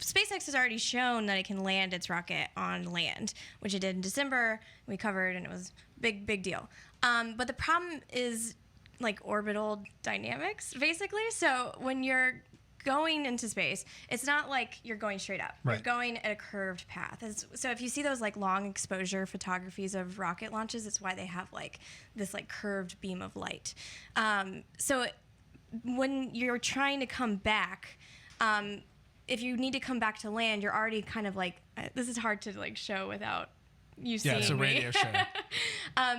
SpaceX has already shown that it can land its rocket on land, which it did in December. We covered, and it was big deal. But the problem is like orbital dynamics, basically. So when you're going into space, it's not like you're going straight up. Right. You're going at a curved path. So if you see those like long exposure photographies of rocket launches, it's why they have like this like curved beam of light. When you're trying to come back, if you need to come back to land, you're already kind of like, this is hard to like show without you seeing yeah, it's a me. radio show.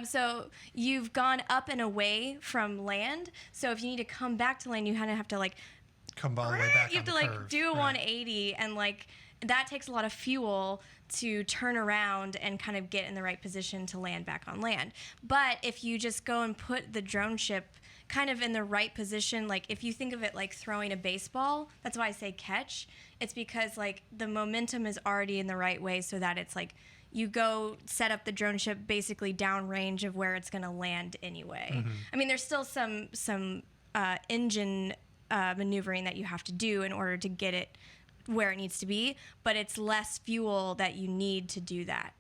So you've gone up and away from land. So if you need to come back to land, you kind of have to like, Come all the way back. you have to on like the curve. do a Right. 180, and like that takes a lot of fuel to turn around and kind of get in the right position to land back on land. But if you just go and put the drone ship kind of in the right position, like if you think of it like throwing a baseball, that's why I say catch. It's because like the momentum is already in the right way, so that it's like you go set up the drone ship basically downrange of where it's going to land anyway. Mm-hmm. I mean, there's still some engine maneuvering that you have to do in order to get it where it needs to be, but it's less fuel that you need to do that,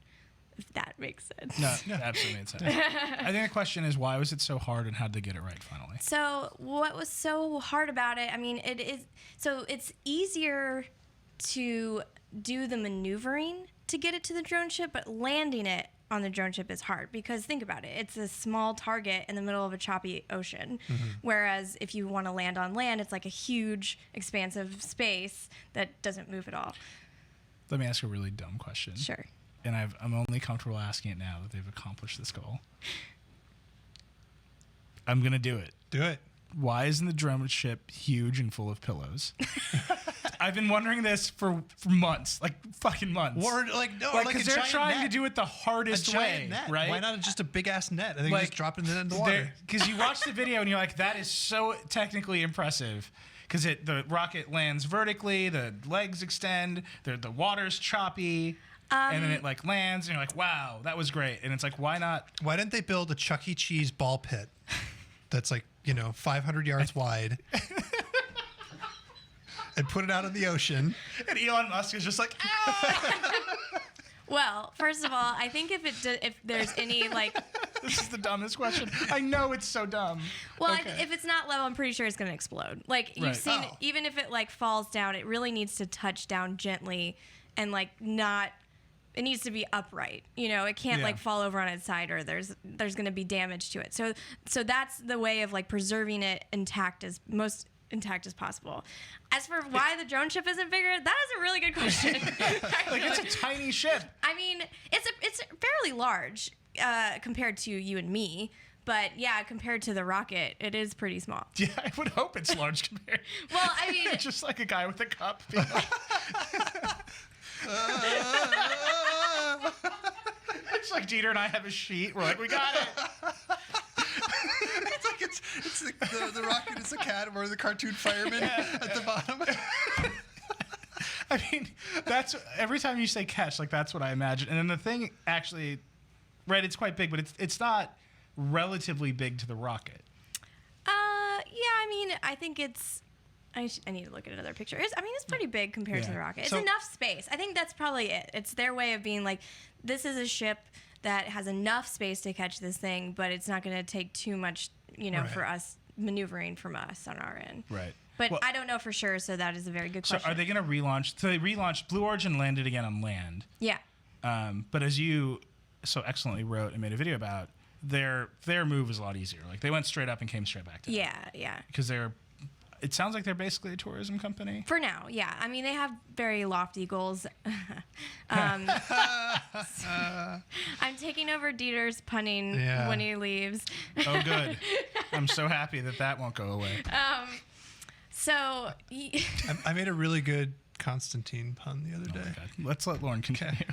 if that makes sense. No, absolutely makes sense. I think the question is, why was it so hard, and how did they get it right finally? So what was so hard about it? I mean, it's easier to do the maneuvering to get it to the drone ship, but landing it on the drone ship is hard, because think about it. It's a small target in the middle of a choppy ocean. Mm-hmm. Whereas if you want to land on land, it's like a huge, expansive space that doesn't move at all. Let me ask a really dumb question. Sure. And I'm only comfortable asking it now that they've accomplished this goal. I'm going to do it. Do it. Why isn't the drone ship huge and full of pillows? I've been wondering this for months, like fucking months. Or like no, like, like a because they're giant trying net. to do it the hardest a giant way, net. right? Why not just a big ass net? I think you just drop it in the water. Because you watch the video and you're like, that is so technically impressive. Because the rocket lands vertically, the legs extend, the water's choppy, and then it like lands, and you're like, wow, that was great. And it's like, why not? Why didn't they build a Chuck E. Cheese ball pit that's like 500 yards wide? And put it out in the ocean. And Elon Musk is just like, ah! Well, first of all, I think if there's any like, This is the dumbest question. I know it's so dumb. well, Okay. if it's not level, I'm pretty sure it's going to explode. Like you've Right. seen, Oh. even if it like falls down, it really needs to touch down gently and like not. It needs to be upright. It can't Yeah. like fall over on its side, or there's going to be damage to it. So that's the way of like preserving it most intact as possible. As for why the drone ship isn't bigger, that is a really good question. Like, it's a tiny ship. I mean, it's fairly large compared to you and me, but yeah, compared to the rocket, it is pretty small. Yeah, I would hope it's large compared. Well, I mean, It's just like a guy with a cup. being like- It's like Dieter and I have a sheet. We're like, we got it. It's like it's the rocket is a cat, or the cartoon fireman at the bottom. I mean, that's every time you say catch, like that's what I imagine. And then the thing actually, right? It's quite big, but it's not relatively big to the rocket. yeah, I mean, I think it's. I need to look at another picture. It's pretty big compared to Yeah. the rocket. It's So- enough space. I think that's probably it. It's their way of being like, this is a ship that has enough space to catch this thing, but it's not going to take too much, Right. for us maneuvering from us on our end. Right. But Well- I don't know for sure, so that is a very good So question. are they going to relaunch? So they relaunched. Blue Origin landed again on land. Yeah. But as you so excellently wrote and made a video about, their move was a lot easier. Like they went straight up and came straight back down. Yeah, yeah. Because they're, it sounds like they're basically a tourism company. For now, yeah. I mean, they have very lofty goals. I'm taking over Dieter's punning Yeah. when he leaves. Oh, good. I'm so happy that won't go away. So, I made a really good Constantine pun the other day. God. Let's let Lauren continue.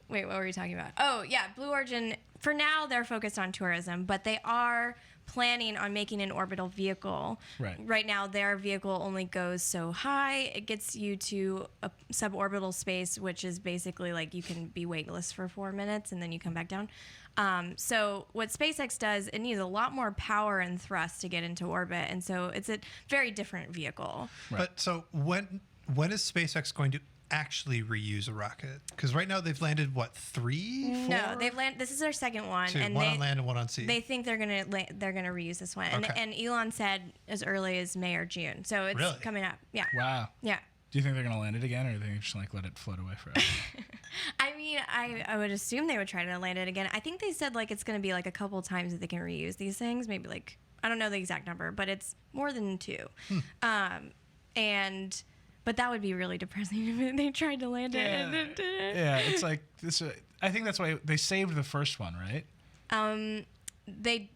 wait, what were you talking about? Oh, yeah, Blue Origin, for now, they're focused on tourism, but they are planning on making an orbital vehicle. Right. Right now, their vehicle only goes so high. It gets you to a suborbital space, which is basically like you can be weightless for 4 minutes and then you come back down. So what SpaceX does, it needs a lot more power and thrust to get into orbit, and so it's a very different vehicle. Right. But so when is SpaceX going to actually reuse a rocket? Because right now they've landed what, 3, 4? No, they've landed. This is their second one, 2, and one they on land and one on sea. they think they're gonna reuse this one. Okay. And Elon said as early as May or June, so it's Really? coming up. Yeah, Wow. yeah. Do you think they're going to land it again, or do they just like let it float away forever? I mean, I would assume they would try to land it again. I think they said like it's gonna be like a couple times that they can reuse these things. Maybe like, I don't know the exact number, but it's more than 2. But that would be really depressing if they tried to land it. And it didn't. Yeah, it's like this. I think that's why they saved the first one, right? They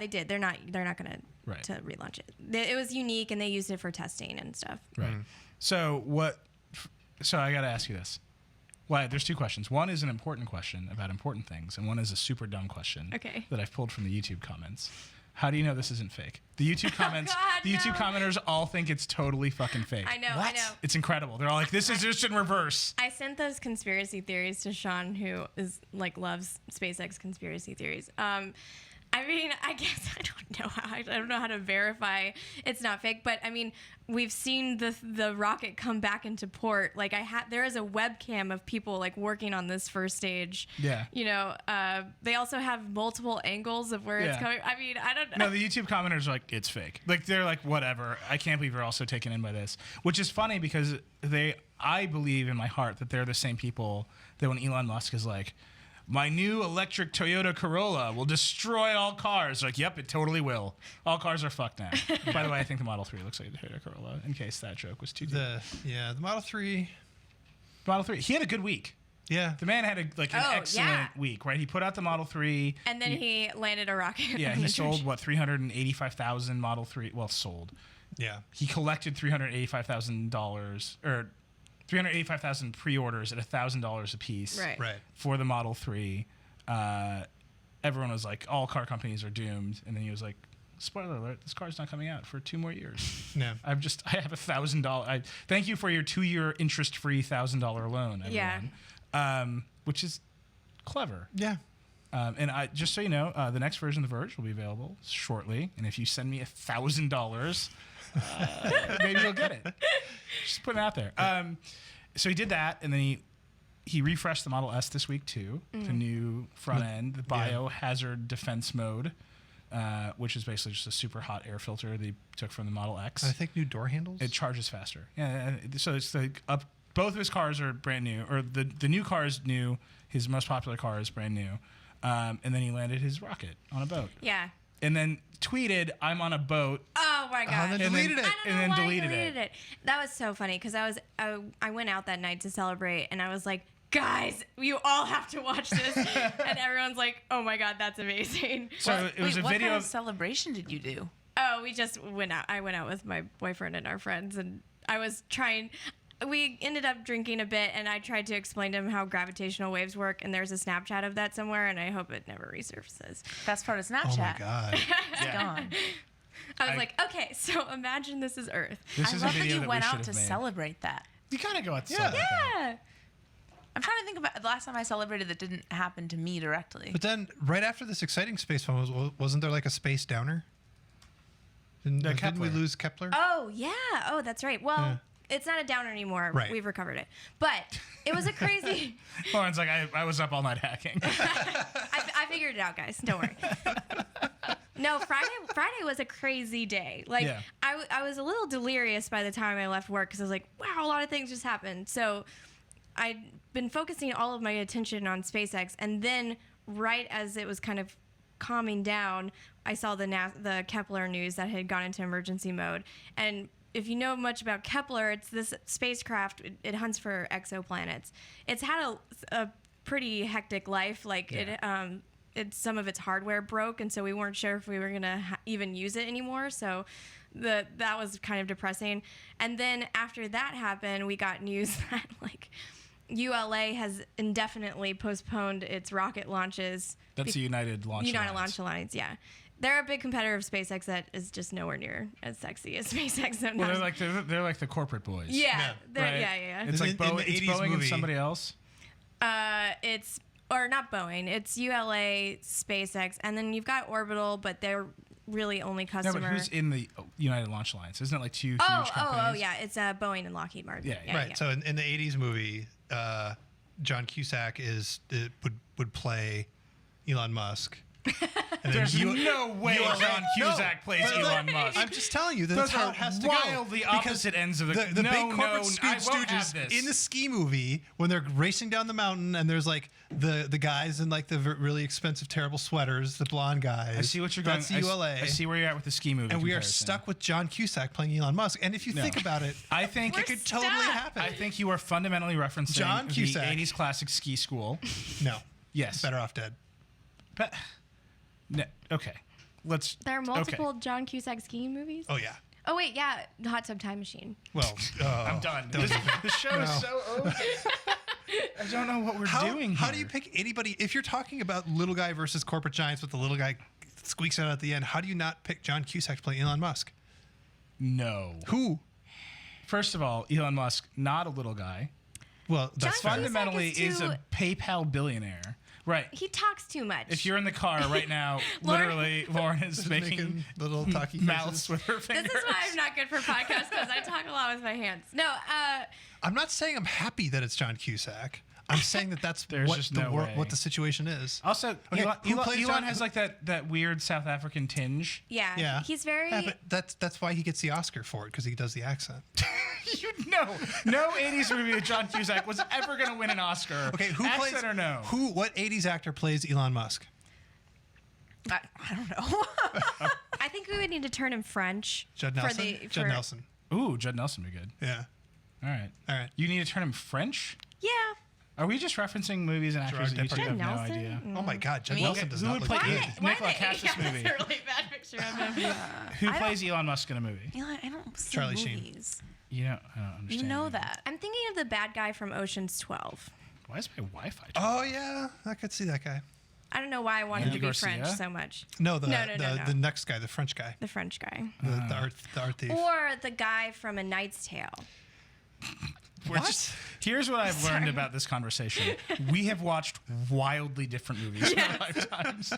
did. They're not gonna Right. to relaunch it. It was unique, and they used it for testing and stuff. Right. So what? So I got to ask you this. Well, there's 2 questions. One is an important question about important things, and one is a super dumb question. Okay. That I've pulled from the YouTube comments. How do you know this isn't fake? The YouTube comments. God, the YouTube no. commenters all think it's totally fucking fake. I know. It's incredible. They're all like, "This is just in reverse." I sent those conspiracy theories to Sean, who is like loves SpaceX conspiracy theories. I mean, I guess I don't know how to verify it's not fake, but I mean, we've seen the rocket come back into port. Like there is a webcam of people like working on this first stage. Yeah. You know, they also have multiple angles of where it's Yeah. coming. I mean, I don't know. No, the YouTube commenters are like, "It's fake." Like they're like, "Whatever." I can't believe they're also taken in by this, which is funny because I believe in my heart that they're the same people that when Elon Musk is like, "My new electric Toyota Corolla will destroy all cars." Like, yep, it totally will. All cars are fucked now. By the way, I think the Model 3 looks like a Toyota Corolla, in case that joke was too deep. The Model 3. Model 3. He had a good week. Yeah. The man had an Oh, excellent yeah. week, right? He put out the Model 3. And then he landed a rocket. Yeah, on he the sold, church. what, 385,000 Model 3. Well, sold. Yeah. He collected $385,000 or 385,000 pre-orders at $1,000 a piece. Right. Right. For the Model 3. Everyone was like, all car companies are doomed. And then he was like, spoiler alert, this car's not coming out for 2 more years. Yeah. I have $1,000. Thank you for your 2-year interest-free $1,000 loan, everyone. Yeah. Which is clever. Yeah. And I just so you know, the next version of The Verge will be available shortly. And if you send me $1,000, maybe you'll get it. Just putting it out there. So he did that, and then he refreshed the Model S this week too. The new front end, the biohazard defense mode, which is basically just a super hot air filter they took from the Model X. I think new door handles. It charges faster. Yeah. So it's both of his cars are brand new, or the new car is new. His most popular car is brand new. And then he landed his rocket on a boat. Yeah. And then tweeted, "I'm on a boat." Oh my god! then And deleted then- it. I don't and know then why deleted I it. deleted it. That was so funny because I went out that night to celebrate, and I was like, "Guys, you all have to watch this," and everyone's like, "Oh my god, that's amazing!" So it was a what video kind of of celebration did you do? Oh, we just went out. I went out with my boyfriend and our friends, and I was trying. We ended up drinking a bit, and I tried to explain to him how gravitational waves work. And there's a Snapchat of that somewhere, and I hope it never resurfaces. That's part of Oh Snapchat. my god. It's gone. I was like, okay, so imagine this is Earth. This I is love a that video you that went we out should to have made. celebrate that. You gotta go out to Yeah. celebrate that. Yeah. I'm trying to think about the last time I celebrated that didn't happen to me directly. But then, right after this exciting space one, wasn't there like a space downer? Didn't we Kepler. lose Kepler? Oh yeah. Oh, that's right. Well, Yeah. it's not a downer anymore. Right. We've recovered it. But it was a crazy. Lauren's like, I was up all night hacking. I figured it out, guys. Don't worry. No, Friday was a crazy day. Like Yeah. I was a little delirious by the time I left work because I was like, wow, a lot of things just happened. So I'd been focusing all of my attention on SpaceX, and then right as it was kind of calming down, I saw the Kepler news that had gone into emergency mode. And if you know much about Kepler, it's this spacecraft. It hunts for exoplanets. It's had a pretty hectic life. Like some of its hardware broke, and so we weren't sure if we were gonna even use it anymore. So that was kind of depressing. And then after that happened, we got news that like ULA has indefinitely postponed its rocket launches. That's the United Launch United Alliance. Launch Alliance, yeah. They're a big competitor of SpaceX that is just nowhere near as sexy as SpaceX. So Well, they're like the corporate boys. yeah, Right? yeah. It's like In the it's 80s Boeing and movie- somebody else. Or not Boeing. It's ULA, SpaceX, and then you've got Orbital, but they're really only No, customer. but who's in the United Launch Alliance? Isn't it like two huge oh, companies? yeah. It's Boeing and Lockheed Martin. Yeah, Right. So in the 80s movie, John Cusack would play Elon Musk. And There's then no way John Cusack plays but Elon Musk. I'm just telling you, that's Those how are it has to wildly go. opposite ends of the- the No, big corporate no, I won't have stooges this. in the ski movie when they're racing down the mountain and there's like the guys in like the really expensive, terrible sweaters, the blonde guys. I see what you're going. That's ULA. I see where you're at with the ski movie. and we are comparison. stuck with John Cusack playing Elon Musk. And if you No. think about it, I think We're it could stuck. totally happen. I think you are fundamentally referencing John the Cusack. 80s classic ski school. no. Yes. Better off dead. But no, okay. Let's. There are okay. multiple John Cusack skiing movies. Oh, yeah. Oh wait, yeah, the Hot Tub Time Machine. Well, I'm done. The show is so over. I don't know what we're doing. How here. do you pick anybody? If you're talking about little guy versus corporate giants with the little guy squeaks out at the end, how do you not pick John Cusack to play Elon Musk? No. Who? First of all, Elon Musk, not a little guy. Well, that's John fair. Cusack Fundamentally, is is too- a PayPal billionaire. Right. He talks too much. If you're in the car right now, Lauren- literally, Lauren is Just making little talky mouths faces. with her this fingers. is why I'm not good for podcasts because I talk a lot with my hands. No, I'm not saying I'm happy that it's John Cusack. I'm saying that that's There's what just the no way. what the situation is. Also, Okay, who Elon plays John- has like that weird South African tinge. yeah, Yeah, he's very. Yeah, but that's why he gets the Oscar for it because he does the accent. You know, no 80s movie with John Cusack was ever going to win an Oscar. Okay, who Accent plays or no? What 80s actor plays Elon Musk? I don't know. I think we would need to turn him French. Judd for Nelson. the- Judd for- Nelson. Ooh, Judd Nelson would be good. Yeah. All right. All right. You need to turn him French? Yeah. Are we just referencing movies and actors that you two Depardieu. have no Nelson? idea? Oh my God, Judd Who Nelson would- does who not would look play good. it? Nicola Cassis movie. That's a really bad picture of him. Who I plays Elon Musk in a movie? Eli, I don't see Charlie Sheen. movies. You know, I don't understand. You know that. I'm thinking of the bad guy from Ocean's 12. Why is my Wi-Fi? Oh yeah, I could see that guy. I don't know why I wanted Andy to be Garcia? French so much. No, the No, no. the next guy, the French guy, The French guy. the art thief. Or the guy from A Knight's Tale. Here's what I've learned about this conversation. We have watched wildly different movies in our lifetimes.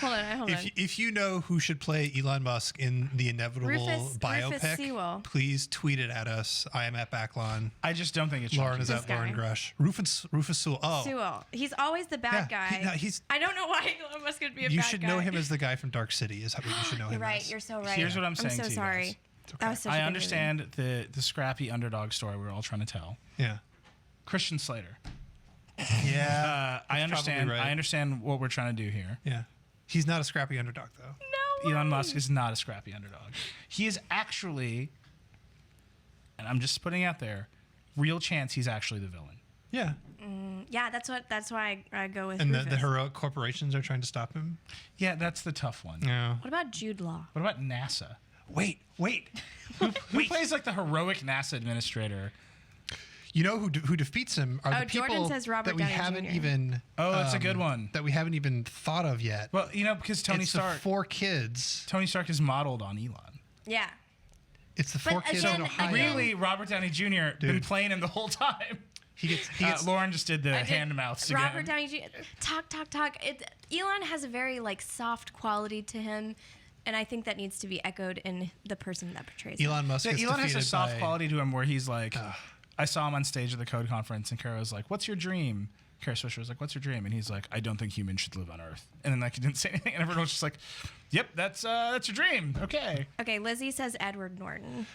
Hold on. If you know who should play Elon Musk in the inevitable Rufus biopic, Sewell. please tweet it at us. I am at Backlon. I just don't think it's Lauren is This at Lauren guy. Grush. Rufus Sewell. Oh, Sewell. He's always the bad Yeah, guy. he's- I don't know why Elon Musk would be a you bad should guy. know him as the guy from Dark City. Is what you should know You're him right. as. You're so right. Here's what I'm saying I'm so to you sorry. guys. That was such a I good understand the scrappy underdog story we're all trying to tell. Yeah. Christian Slater. Yeah. I understand. right. I understand what we're trying to do here. Yeah. He's not a scrappy underdog though. movie. No. Elon Musk is not a scrappy underdog. He is actually, and I'm just putting it out there, real chance he's actually the villain. Yeah. Yeah, that's why I go with And the Rufus. heroic corporations are trying to stop him. Yeah, that's the tough one. Yeah. What about Jude Law? What about NASA? Wait. Who plays like the heroic NASA administrator? You know who defeats him are Oh, the people Jordan says Robert that we Downey haven't Jr. even. Oh, that's a good one. That we haven't even thought of yet. Well, you know, because Tony it's Stark. the 4 kids. Tony Stark is modeled on Elon. Yeah. It's the But 4 kids again, in Ohio. Really, Robert Downey Jr. been playing him the whole time. He gets Lauren just did the I did- hand mouths Robert again. Downey Jr. Talk. Elon has a very like soft quality to him, and I think that needs to be echoed in the person that portrays him. Elon Musk. Yeah, gets Elon has a defeated soft by- quality to him where he's like, I saw him on stage at the Code Conference, and Kara was like, "What's your dream?" Kara Swisher was like, "What's your dream?" And he's like, "I don't think humans should live on Earth." And then like he didn't say anything, and everyone was just like, "Yep, that's your dream." Okay. Okay, Lizzie says Edward Norton.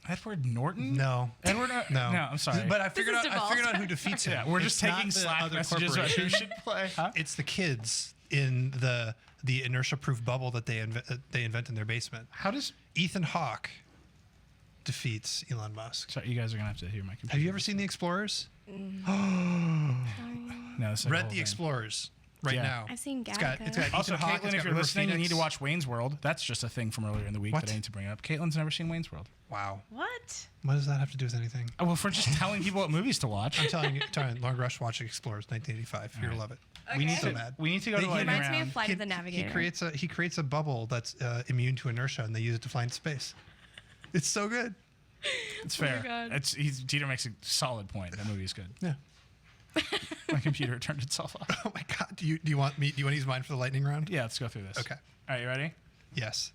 Edward Norton? No. Edward? No. No, I'm sorry. But I figured is out. I devolved. figured out who defeats him. yeah, we're just It's not taking the Slack other messages about who corporation. should play. Huh? It's the kids in the inertia-proof bubble that they invent in their basement. How does? Ethan Hawke defeats Elon Musk. Sorry, you guys are gonna have to hear my computer. Have you ever seen The Explorers? No, it's like a Read whole The thing. Explorers right Yeah. now. I've seen It's got Gattaca. Also, Ethan Hawke, Caitlin, it's if got you're River listening, you Phoenix. need to watch Wayne's World. That's just a thing from earlier in the week What? that I need to bring up. Caitlin's never seen Wayne's World. Wow. What? What does that have to do with anything? Oh, well, for just telling people what movies to watch. I'm telling you, Long Rush watching Explorers 1985. You're gonna love it. We need So to. bad. We need to go to He lightning reminds me round. of Flight of the Navigator. He creates a bubble that's immune to inertia, and they use it to fly into space. It's so good. It's fair. God. Dieter makes a solid point. That movie's good. Yeah. My computer turned itself off. Oh my God. Do you want to use mine for the lightning round? Yeah, let's go through this. Okay. All right, you ready? Yes.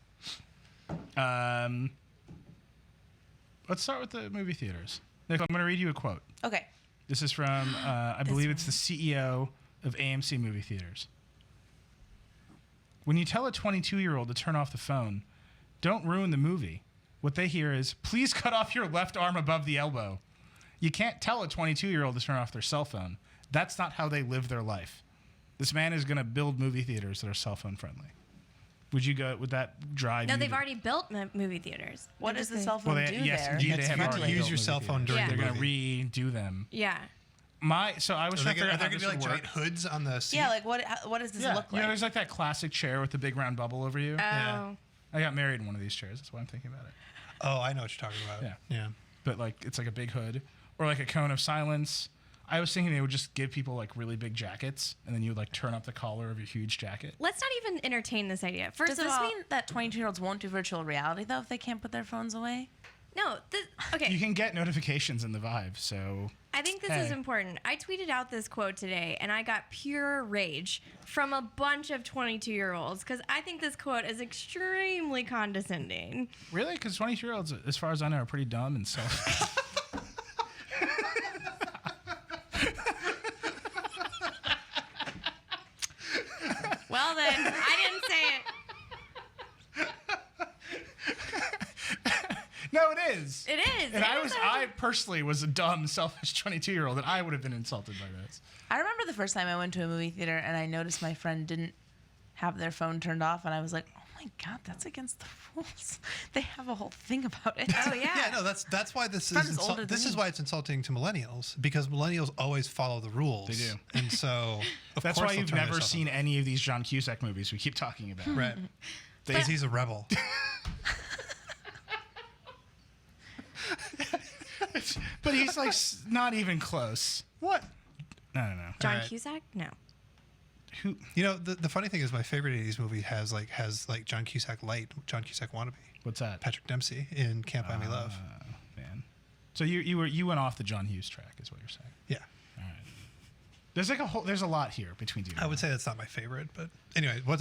Let's start with the movie theaters. Nick, I'm going to read you a quote. Okay. This is from, I believe it's the CEO of AMC Movie Theaters. When you tell a 22-year-old to turn off the phone, don't ruin the movie. What they hear is, please cut off your left arm above the elbow. You can't tell a 22-year-old to turn off their cell phone. That's not how they live their life. This man is going to build movie theaters that are cell phone friendly. Would that drive No, you they've to- already built movie theaters. What They're does the just cell phone Well, they- do yes, there? indeed, they It's have you already to use built your movie cell phone theaters. during Yeah. the They're going movie. to redo them. Yeah. So I was Are trying they to figure going out how to this be like would giant work. hoods on the seat? Yeah, like what does this Yeah, look you know, like? there's like that classic chair with the big round bubble over you. Oh. I got married in one of these chairs. That's why I'm thinking about it. Oh, I know what you're talking about. Yeah. Yeah. But like, it's like a big hood or like a cone of silence. I was thinking they would just give people like really big jackets, and then you would like turn up the collar of your huge jacket. Let's not even entertain this idea. First Does of this all, mean that 22-year-olds won't do virtual reality though if they can't put their phones away? no. Okay. You can get notifications in the Vive, so I think this is Hey. important. I tweeted out this quote today, and I got pure rage from a bunch of 22-year-olds because I think this quote is extremely condescending. really, because 22-year-olds, as far as I know, are pretty dumb and self. Well, then, I didn't say it. No, it is. It is. And It I is I personally was a dumb, selfish 22-year-old, and I would have been insulted by this. I remember the first time I went to a movie theater and I noticed my friend didn't have their phone turned off, and I was like, oh my God, that's against the rules. They have a whole thing about it. Oh, yeah. Yeah, no, that's why this Friends is older than this is me. why it's insulting to millennials, because millennials always follow the rules. They do. And so of That's course why they'll you've turn their never cell seen any of these John Cusack movies we keep talking about. phone. Right. Because he's a rebel. But he's like not even close. What? No. John Alright. Cusack? No. Who? You know, the funny thing is my favorite 80s movie has like John Cusack light, John Cusack wannabe. What's that? Patrick Dempsey in Can't Buy Me Love. Man. So you went off the John Hughes track, is what you're saying. Yeah. There's like there's a lot here between you. I would say that's not my favorite, but anyway, what's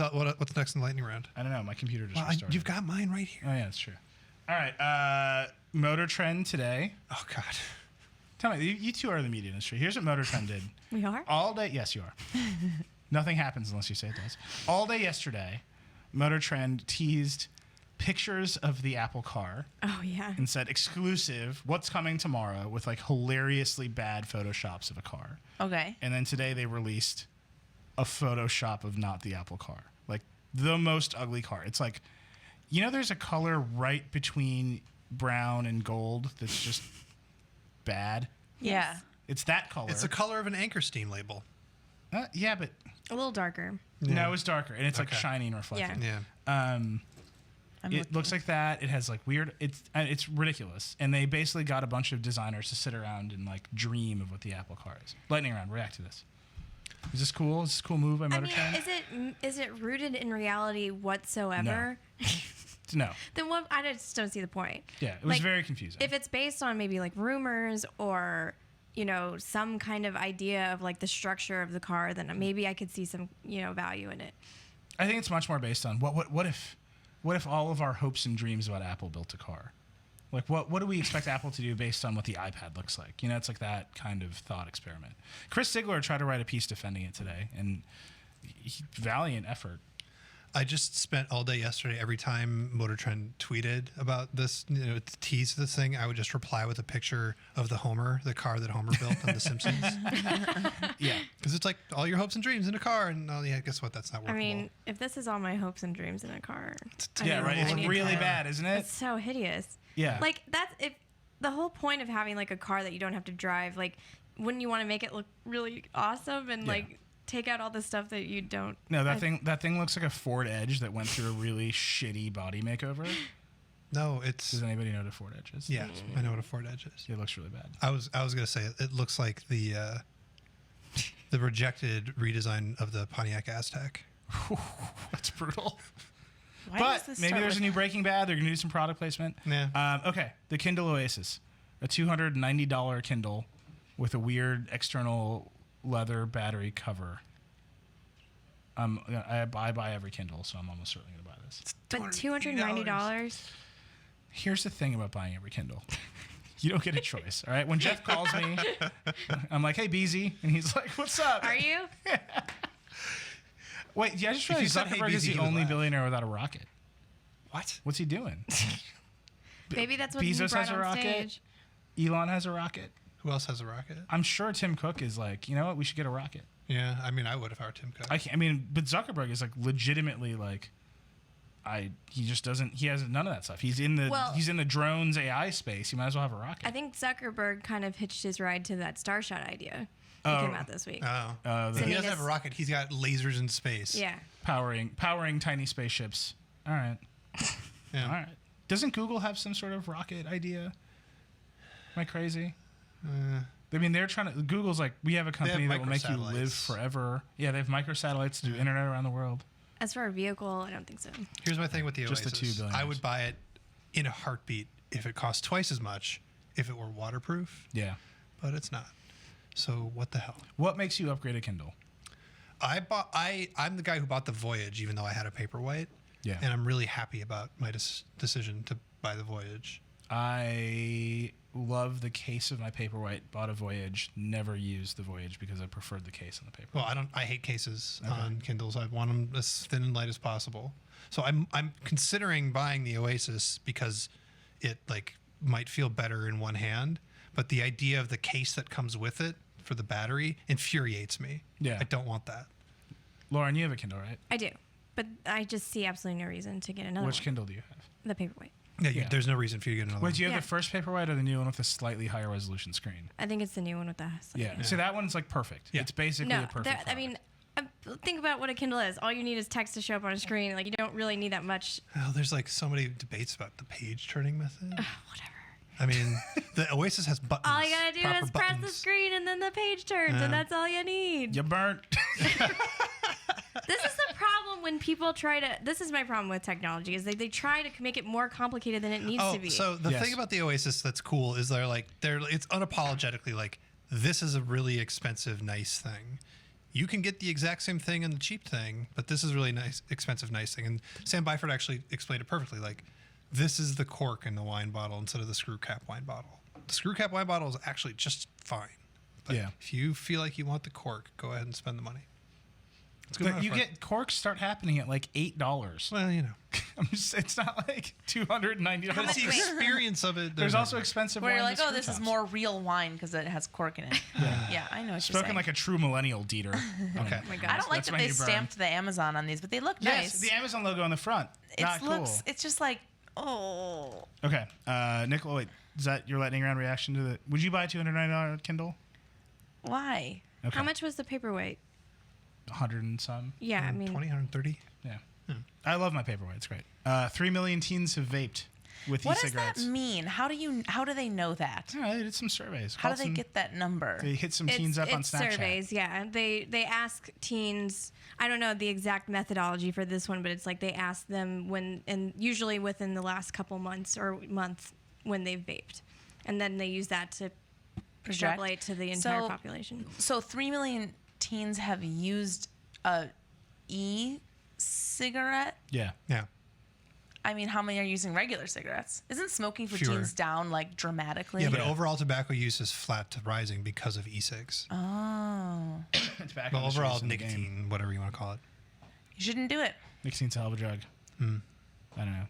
next in the lightning round? I don't know. My computer just Well, restarted. you've got mine right here. Oh yeah, that's true. All right. Motor Trend today. Oh God. Tell me, you two are in the media industry. Here's what Motor Trend did. We are? All day. Yes, you are. Nothing happens unless you say it does. All day yesterday, Motor Trend teased pictures of the Apple car Oh, yeah. and said exclusive, what's coming tomorrow, with like hilariously bad photoshops of a car. Okay. And then today they released a Photoshop of not the Apple car, like the most ugly car. It's like, you know, there's a color right between brown and gold that's just bad. Yeah. It's that color. It's the color of an Anchor Steam label. Yeah, but A little darker. no, it's darker and it's like Okay. shiny and reflective. Yeah. Yeah. It looks like that. It has like weird. It's ridiculous. And they basically got a bunch of designers to sit around and like dream of what the Apple car is. Lightning round. React to this. Is this cool? Is this a cool move by I Motor mean, Trend? is it rooted in reality whatsoever? No. Then what? I just don't see the point. Yeah, it was Like, very confusing. If it's based on maybe like rumors or some kind of idea of like the structure of the car, then maybe I could see some value in it. I think it's much more based on what if all of our hopes and dreams about Apple built a car? Like what do we expect Apple to do based on what the iPad looks like? You know, it's like that kind of thought experiment. Chris Ziegler tried to write a piece defending it today, and valiant effort. I just spent all day yesterday. Every time Motor Trend tweeted about this, to tease this thing, I would just reply with a picture of the car that Homer built on The Simpsons. Yeah. Because it's like all your hopes and dreams in a car, and guess what? That's not I workable. mean, if this is all my hopes and dreams in a car, Yeah, right. It's really bad, isn't it? It's so hideous. Yeah. Like that's if the whole point of having like a car that you don't have to drive, like wouldn't you want to make it look really awesome and Yeah. like take out all the stuff that you don't? No, that thing looks like a Ford Edge that went through a really shitty body makeover. No, it's Does anybody know what a Ford Edge is? yeah. I know what a Ford Edge is. It looks really bad. I was gonna say it looks like the rejected redesign of the Pontiac Aztek. That's brutal. Why does But this maybe start there's with- a new Breaking Bad. They're gonna do some product placement. Yeah. Okay, the Kindle Oasis, a $290 Kindle with a weird external leather battery cover. I buy every Kindle, so I'm almost certainly gonna buy this. But $290. Here's the thing about buying every Kindle. You don't get a choice, all right? When Jeff calls me, I'm like, "Hey, Beezy," and he's like, "What's up?" Are you? Wait, yeah, I just you realized said, "Hey, Zuckerberg is Beezy," the he would only laugh. billionaire without a rocket. What? What's he doing? Maybe that's what he Bezos brought has a on rocket. stage. Elon has a rocket. Who else has a rocket? I'm sure Tim Cook is like, you know what? We should get a rocket. Yeah, I mean, I would if I were Tim Cook. I mean, but Zuckerberg is like legitimately like, he just doesn't. He has none of that stuff. He's in the drones AI space. He might as well have a rocket. I think Zuckerberg kind of hitched his ride to that Starshot idea that came out this week. Oh. the- he Sending doesn't have us- a rocket. He's got lasers in space. Yeah. powering tiny spaceships. All right, Yeah. all right. Doesn't Google have some sort of rocket idea? Am I crazy? I mean, they're trying to. Google's like, we have a company that will make you live microsatellites. forever. Yeah, they have microsatellites to do internet around the world. As for a vehicle, I don't think so. Here's my thing with the Just the Oasis. 2 billion I would buy it in a heartbeat if it cost twice as much, if it were waterproof, Yeah. but it's not. So what the hell? What makes you upgrade a Kindle? I'm the guy who bought the Voyage, even though I had a Paperwhite. Yeah. And I'm really happy about my decision to buy the Voyage. I love the case of my Paperwhite. Bought a Voyage. Never used the Voyage because I preferred the case on the paper. Well, I hate cases on Kindles. I want them as thin and light as possible. So I'm considering buying the Oasis because it like might feel better in one hand, but the idea of the case that comes with it for the battery infuriates me. Yeah. I don't want that. Lauren, you have a Kindle, right? I do. But I just see absolutely no reason to get another Which one. Kindle do you have? The Paperweight. Yeah, Yeah. there's no reason for you to get another Wait, one. do you have Yeah. the first Paperwhite or the new one with a slightly higher resolution screen? I think it's the new one with the Yeah. So that one's like perfect. Yeah. It's basically No, a perfect. I mean, think about what a Kindle is. All you need is text to show up on a screen. Like you don't really need that much. Oh, there's like so many debates about the page turning method. Whatever. I mean, the Oasis has buttons. All you gotta do proper is press the buttons. screen and then the page turns, and that's all you need. you burnt. This is the problem when people try to. This is my problem with technology is they try to make it more complicated than it needs Oh, to be. so the Yes. thing about the Oasis that's cool is it's unapologetically like this is a really expensive, nice thing. You can get the exact same thing in the cheap thing, but this is really nice, expensive, nice thing. And Sam Byford actually explained it perfectly. Like, this is the cork in the wine bottle instead of the screw cap wine bottle. The screw cap wine bottle is actually just fine. But Yeah. if you feel like you want the cork, go ahead and spend the money. It's good But enough you for- get corks start happening at like $8. well, you know, It's not like $290. but it's the Wait. experience of it. There's also expensive Where wine you're like, with oh, screw this is tops. more real wine because it has cork in it. Yeah, I know what you're Spoken saying. like a true millennial, Dieter. Okay. oh my gosh. I don't like That's that my they new burn. stamped the Amazon on these, but they look Yes, nice. the Amazon logo on the front. Not cool. It's just like, oh. Okay, Nicole, wait, is that your lightning round reaction to the? Would you buy a $290 Kindle? Why? Okay. How much was the Paperweight? 100 and some. Yeah, I mean, 20, 130. Yeah. I love my Paperwhite. It's great. 3 million teens have vaped with What does e-cigarettes. that mean? How do they know that? Yeah, they did some surveys. How do Called they some- get that number? They hit some teens up on it's Snapchat. surveys, yeah. They ask teens. I don't know the exact methodology for this one, but it's like they ask them when, and usually within the last couple months or month when they've vaped, and then they use that to extrapolate to the entire population. So 3 million teens have used a e-cigarette. Yeah. Yeah. I mean, how many are using regular cigarettes? Isn't smoking for Fewer. teens down like dramatically? Yeah, but overall tobacco use is flat to rising because of e-cigs. Oh, It's back But on the overall streets in the game. nicotine, whatever you want to call it. you shouldn't do it. Nicotine's a hell of a drug. I don't know.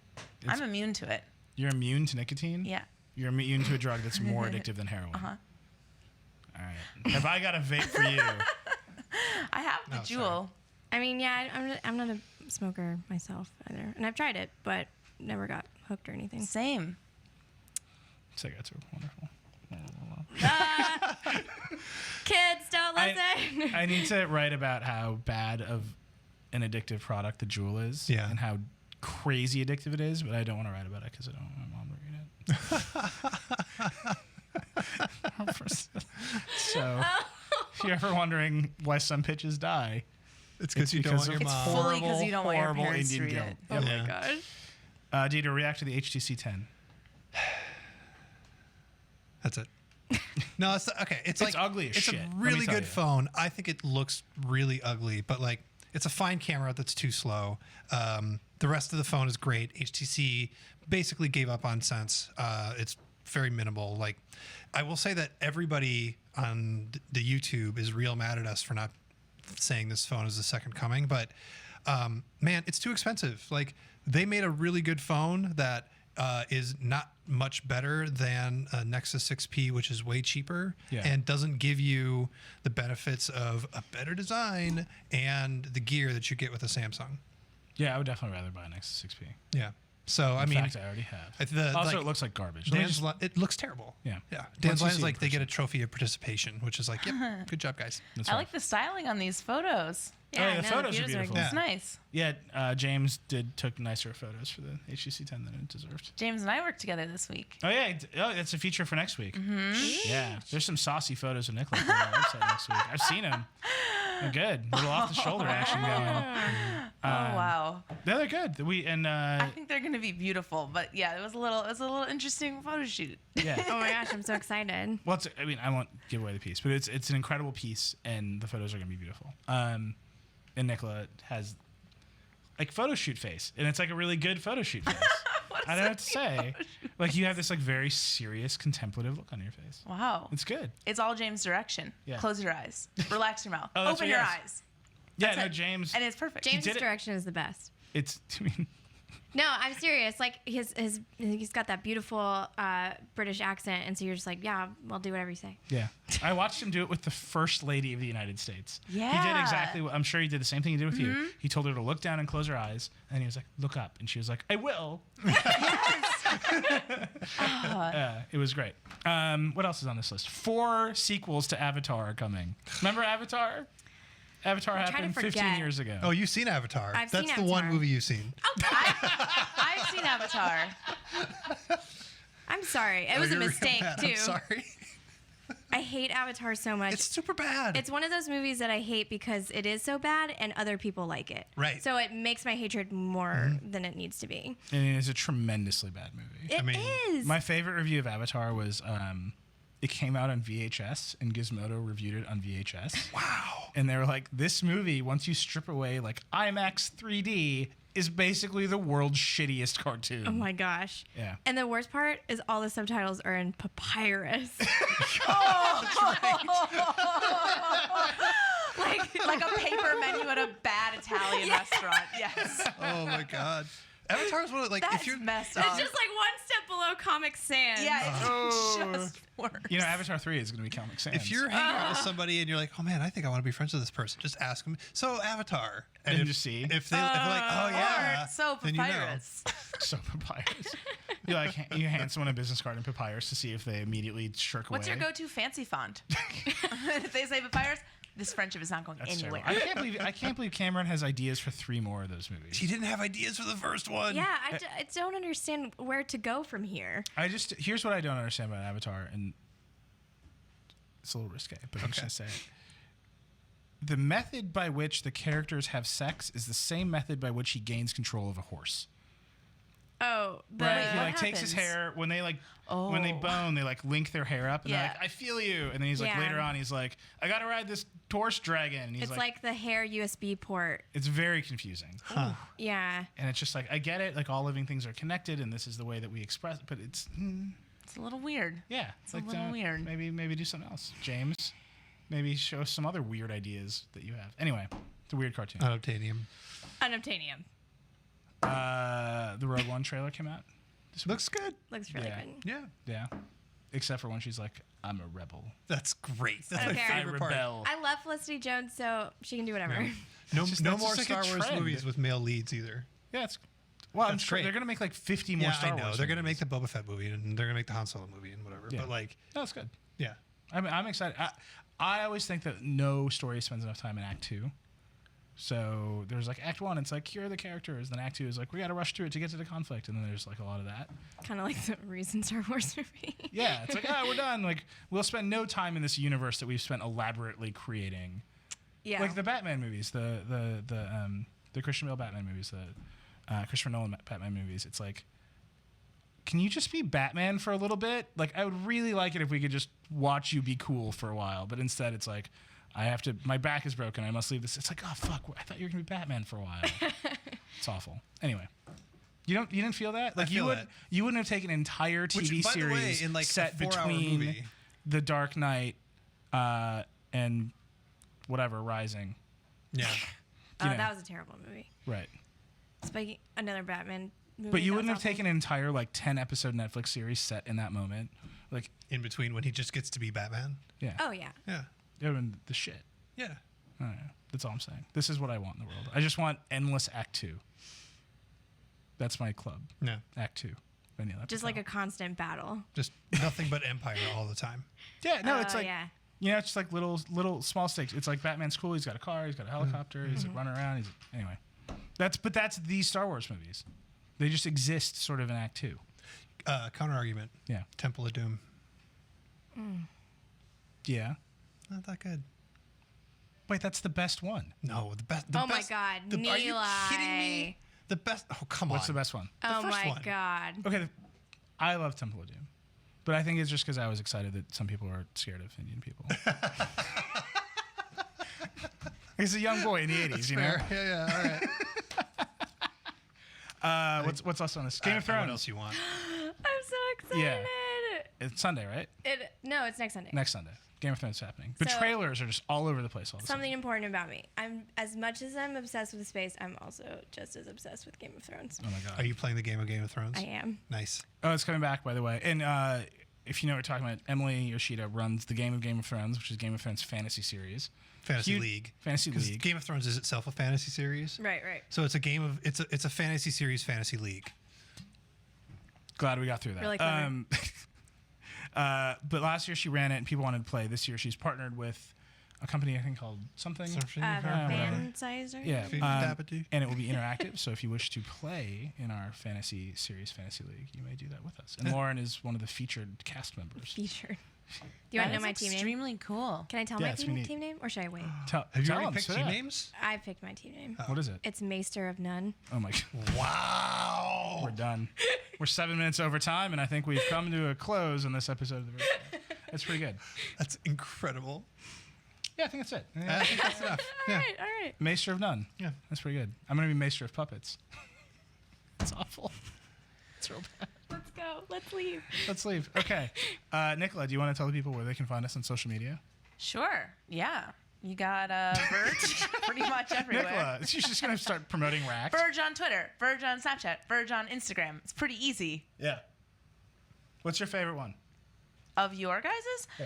I'm immune to it. You're immune to nicotine? Yeah. You're immune to a drug that's more addictive than heroin. Uh-huh. All right. Have I got a vape for you? I have the Oh, Jewel. I mean, yeah, I'm not a smoker myself either, and I've tried it, but never got hooked or anything. Same. Cigarettes are wonderful. Kids, don't listen. I need to write about how bad of an addictive product the Juul is, Yeah. and how crazy addictive it is, but I don't want to write about it because I don't want my mom to read it. So, if you're ever wondering why some pitches die, It's because you don't want your of It's mom. fully 'cause you don't want your horrible parents to Indian read guilt. it. Oh Yeah. my gosh. Did you react to the HTC 10? That's it. No, it's okay. It's like ugly as it's shit, a let me really tell good you. phone. I think it looks really ugly, but like it's a fine camera that's too slow. The rest of the phone is great. HTC basically gave up on Sense. It's very minimal. Like I will say that everybody on the YouTube is real mad at us for not saying this phone is the second coming, but man, it's too expensive. Like they made a really good phone that is not much better than a Nexus 6P, which is way cheaper Yeah. and doesn't give you the benefits of a better design and the gear that you get with a Samsung. Yeah, I would definitely rather buy a Nexus 6P. Yeah. So I In mean, fact, I already have. also It looks like garbage. Let me just- it looks terrible. Yeah. Yeah. Once Dan's you line see is it like in they get a trophy of participation, which is like, yep, good job, guys. that's I right. like the styling on these photos. Yeah, the no, photos are views beautiful. good. It's nice. Yeah, James took nicer photos for the HTC 10 than it deserved. James and I worked together this week. Oh yeah, that's a feature for next week. Mm-hmm. Yeah, there's some saucy photos of Nicholas on our website next week. I've seen them. They're good. Little off the shoulder action going. Oh wow. Yeah, they're good. I think they're gonna be beautiful, but yeah, it was a little interesting photo shoot. yeah. Oh my gosh, I'm so excited. Well, I won't give away the piece, but it's an incredible piece, and the photos are gonna be beautiful. And Nicola has like photo shoot face, and it's like a really good photo shoot face. I don't know what to say. Like you have this like very serious, contemplative look on your face. Wow. It's good. It's all James' direction. Yeah. Close your eyes. Relax your mouth. Oh, that's Open what your he has. eyes. Yeah, That's no, it. James. And it's perfect. James's did it. direction is the best. It's. I mean, No, I'm serious. Like he's got that beautiful British accent, and so you're just like, yeah, I'll do whatever you say. yeah. I watched him do it with the First Lady of the United States. He did Yeah. exactly what I'm sure he did the same thing he did with you. He told her to look down and close her eyes, and he was like, "Look up," and she was like, "I will." It was great. What else is on this list? 4 sequels to Avatar are coming. Remember Avatar? Avatar trying to happened 15 forget. years ago. Oh, you've seen Avatar. I've That's seen the one Avatar. movie you've seen. I've seen Avatar. I'm sorry. It Oh, was a you're real mistake mad. too. I'm sorry. I hate Avatar so much. It's super bad. It's one of those movies that I hate because it is so bad and other people like it. Right. So it makes my hatred more than it needs to be. And it is a tremendously bad movie. It is. My favorite review of Avatar was it came out on VHS, and Gizmodo reviewed it on VHS. wow. And they were like, this movie, once you strip away like IMAX 3D, is basically the world's shittiest cartoon. Oh my gosh. Yeah. And the worst part is all the subtitles are in papyrus. Like a paper menu at a bad Italian restaurant. Yes. Oh my god. Avatar is one of like That's if you're messed It's up. just like one step below Comic Sans. Yeah, it's just worse. You know, Avatar 3 is going to be Comic Sans. if you're hanging out with somebody and you're like, oh man, I think I want to be friends with this person, just ask them. So Avatar, And if, just see. if they're like, oh yeah, Or so then you know. papyrus. So papyrus. You hand someone a business card in papyrus to see if they immediately shirk What's away. your go-to fancy font? If they say papyrus, this friendship is not going That's anywhere. terrible. I can't believe Cameron has ideas for 3 more of those movies. He didn't have ideas for the first one. Yeah, I don't understand where to go from here. Here's what I don't understand about Avatar, and it's a little risque, but I'm just Okay. gonna say it. The method by which the characters have sex is the same method by which he gains control of a horse. Oh, the Right? He what like takes his happens? hair when they when they Oh. bone, they like link their hair up, and they're Yeah. like, "I feel you," and then he's like Yeah. later on, he's like, "I gotta ride this horse dragon," and he's it's like the hair USB port. it's very confusing, Yeah. and it's just like I get it, like all living things are connected, and this is the way that we express, but it's It's a little weird. yeah, it's a like little weird. Maybe do something else, James. Maybe show some other weird ideas that you have. Anyway, it's a weird cartoon. Unobtainium. Unobtainium. The Rogue One trailer came out. Looks good. Looks really Yeah. good. Yeah. Yeah. Except for when she's like, I'm a rebel. That's great. That's I my don't care. I favorite part. rebel. I love Felicity Jones, so she can do whatever. Yeah. No, It's just- no that's more just like a Star Wars trend. movies with male leads either. Yeah, it's well, I'm That's sure great. they're gonna make like 50 more Yeah, Star I know. Wars. They're gonna movies. make the Boba Fett movie and they're gonna make the Han Solo movie and whatever. Yeah. But like, No, it's good. yeah, I mean, I'm excited. I always think that no story spends enough time in Act 2. So there's like Act 1, it's like, here are the characters. Then Act 2 is like, we got to rush through it to get to the conflict. And then there's like a lot of that. Kind of like the recent Star Wars movie. Yeah, it's like, we're done. Like, we'll spend no time in this universe that we've spent elaborately creating. Yeah. Like the Batman movies, the Christian Bale Batman movies, the Christopher Nolan Batman movies. It's like, can you just be Batman for a little bit? Like, I would really like it if we could just watch you be cool for a while. But instead, it's like, my back is broken. I must leave this. It's like, oh fuck, I thought you were gonna be Batman for a while. It's awful. Anyway, you didn't feel that? Like feel that. you wouldn't have taken an entire TV by the way, series in, like, a set 4-hour between movie. The Dark Knight and whatever Rising. yeah. you know. That was a terrible movie. Right. Spiking another Batman movie. But you that wouldn't was have taken an entire like 10 episode Netflix series set in that moment. Like, In between when he just gets to be Batman. yeah. awful. Oh yeah. Yeah. It would have been the shit. Yeah. I don't know. That's all I'm saying. This is what I want in the world. I just want endless Act 2. That's my club. Yeah. Act 2. Vanilla Just like a Patel. constant battle. Just nothing but Empire all the time. Yeah, no, it's Oh, like, yeah. you know, it's just like little small stakes. It's like Batman's cool. He's got a car. He's got a helicopter. He's Mm-hmm. like running around. Anyway. That's these Star Wars movies. They just exist sort of in Act 2. Counter argument. Yeah. Temple of Doom. Yeah. Not that good. Wait, that's the best one. No, the best. Oh my God, Are you kidding Neeli. me? The best. Oh come What's on. the best one? Oh first my one. God. Okay, I love Temple of Doom, but I think it's just because I was excited that some people are scared of Indian people. He's a young boy in the '80s, you know. Fair. Yeah. All right. What's else on this? Game of What Thrones. else you want? I'm so excited. It's Sunday, right? No, it's next Sunday. Next Sunday. Game of Thrones is happening. The So- trailers are just all over the place all the Something time. important about me. I'm as much as I'm obsessed with space, I'm also just as obsessed with Game of Thrones. Oh my god. Are you playing the game of Game of Thrones? I am. Nice. Oh, it's coming back, by the way. And if you know what we're talking about, Emily Yoshida runs the Game of Thrones, which is Game of Thrones fantasy series. Fantasy Huge- League. Fantasy 'Cause League. Game of Thrones is itself a fantasy series. Right. So it's a game of it's a fantasy series, Fantasy League. Glad we got through that. Really clever. But last year she ran it and people wanted to play. This year she's partnered with a company I think called something. Fansizer. Yeah, Fidapity. and it will be interactive. So if you wish to play in our fantasy series, Fantasy League, you may do that with us. And Lauren is one of the featured cast members. Featured. Do you want to know my team name? Extremely cool. Can I tell Yeah, my it's gonna be- team name, or should I wait? Tell, Have you tell already them, picked say team that. names? I picked my team name. What is it? It's Maester of None. Oh my god. Wow. We're done. We're 7 minutes over time, and I think we've come to a close on this episode of the Verge. That's pretty good. That's incredible. Yeah, I think that's it. I think that's enough. All Yeah. right, all right. Maester of None. Yeah. That's pretty good. I'm gonna be Maester of Puppets. It's awful. It's real bad. Let's go. Let's leave. Let's leave. Okay. Nicola, do you want to tell the people where they can find us on social media? Sure. Yeah. You got Verge pretty much everywhere. Nicola, she's just gonna start promoting Racked. Verge on Twitter, Verge on Snapchat, Verge on Instagram. It's pretty easy. Yeah. What's your favorite one? Of your guys's? Yeah.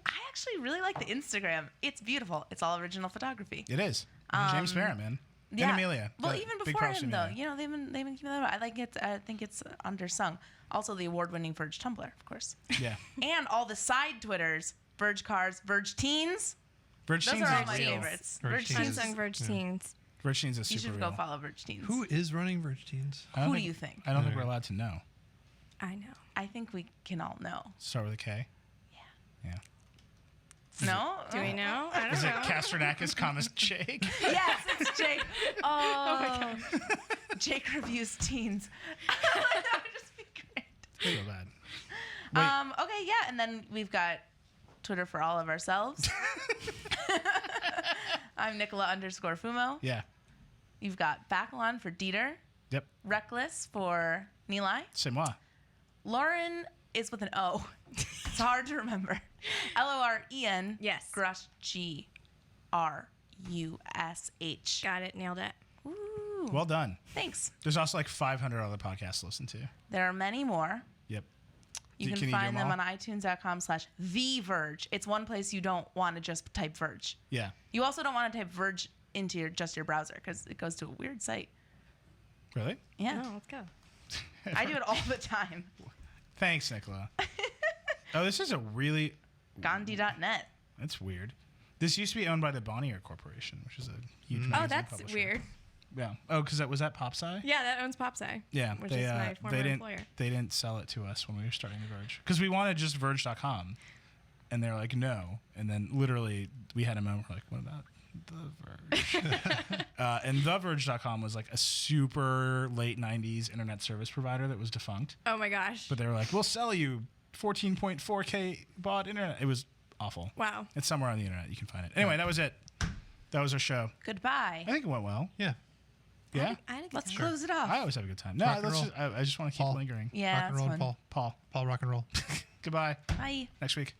I actually really like the Instagram. It's beautiful. It's all original photography. It is. James Barrett, man. Yeah. And Amelia. Well, But even big before props to him, though, Amelia. you know, they've been keeping that up. I think it's undersung. Also, the award-winning Verge Tumblr, of course, Yeah. and all the side Twitters: Verge Cars, Verge Teens. Verge Those Teens are all is my real. favorites. Verge Verge Teens. Teens. Unsung Verge Teens. Verge Teens is You super should real. go follow Verge Teens. Who is running Verge Teens? I don't Who do think- you think? I don't think we're allowed to know. I know. I think we can all know. Start with a K. Yeah. No? Do we know? I don't Is it know. Castronakis, comma Jake? Yes, it's Jake. Oh, Jake reviews teens. That would just be great. Feel bad. Wait, Okay, yeah, and then we've got Twitter for all of ourselves. I'm Nicola_Fumo. yeah. You've got Bacalon for Dieter. Yep. Reckless for Nilay. C'est moi. Lauren is with an O. It's hard to remember. Loren. Yes. Grush. Grush. Got it. Nailed it. Ooh. Ooh. Well done. Thanks. There's also like 500 other podcasts to listen to. There are many more. Yep. You Can can you do find them them all? on iTunes.com/The Verge. It's one place you don't want to just type Verge. Yeah. You also don't want to type Verge into your browser because it goes to a weird site. Really? Yeah. Oh, let's go. I do it all the time. Thanks, Nicola. Oh, this is a really. Gandhi.net. That's weird. This used to be owned by the Bonnier Corporation, which is a huge. Oh, magazine that's publisher. weird. Yeah. Oh, because was that PopSci? Yeah, that owns PopSci. Yeah, which is my former they didn't employer. they didn't sell it to us when we were starting The Verge because we wanted just Verge.com, and they're like no, and then literally we had a moment we're like, what about The Verge? And TheVerge.com was like a super late '90s internet service provider that was defunct, Oh my gosh. but they were like, we'll sell you 14.4K baud internet. It was awful. Wow. It's somewhere on the internet. You can find it. Anyway, that was it. That was our show. Goodbye. I think it went well. Yeah. Yeah. I had a good Let's time. close it off. I always have a good time. No, Rock and let's roll. just, I just want to keep Paul. lingering. Yeah, Rock and that's roll, fun. Paul. Paul, Paul, rock and roll. goodbye. Bye. Next week.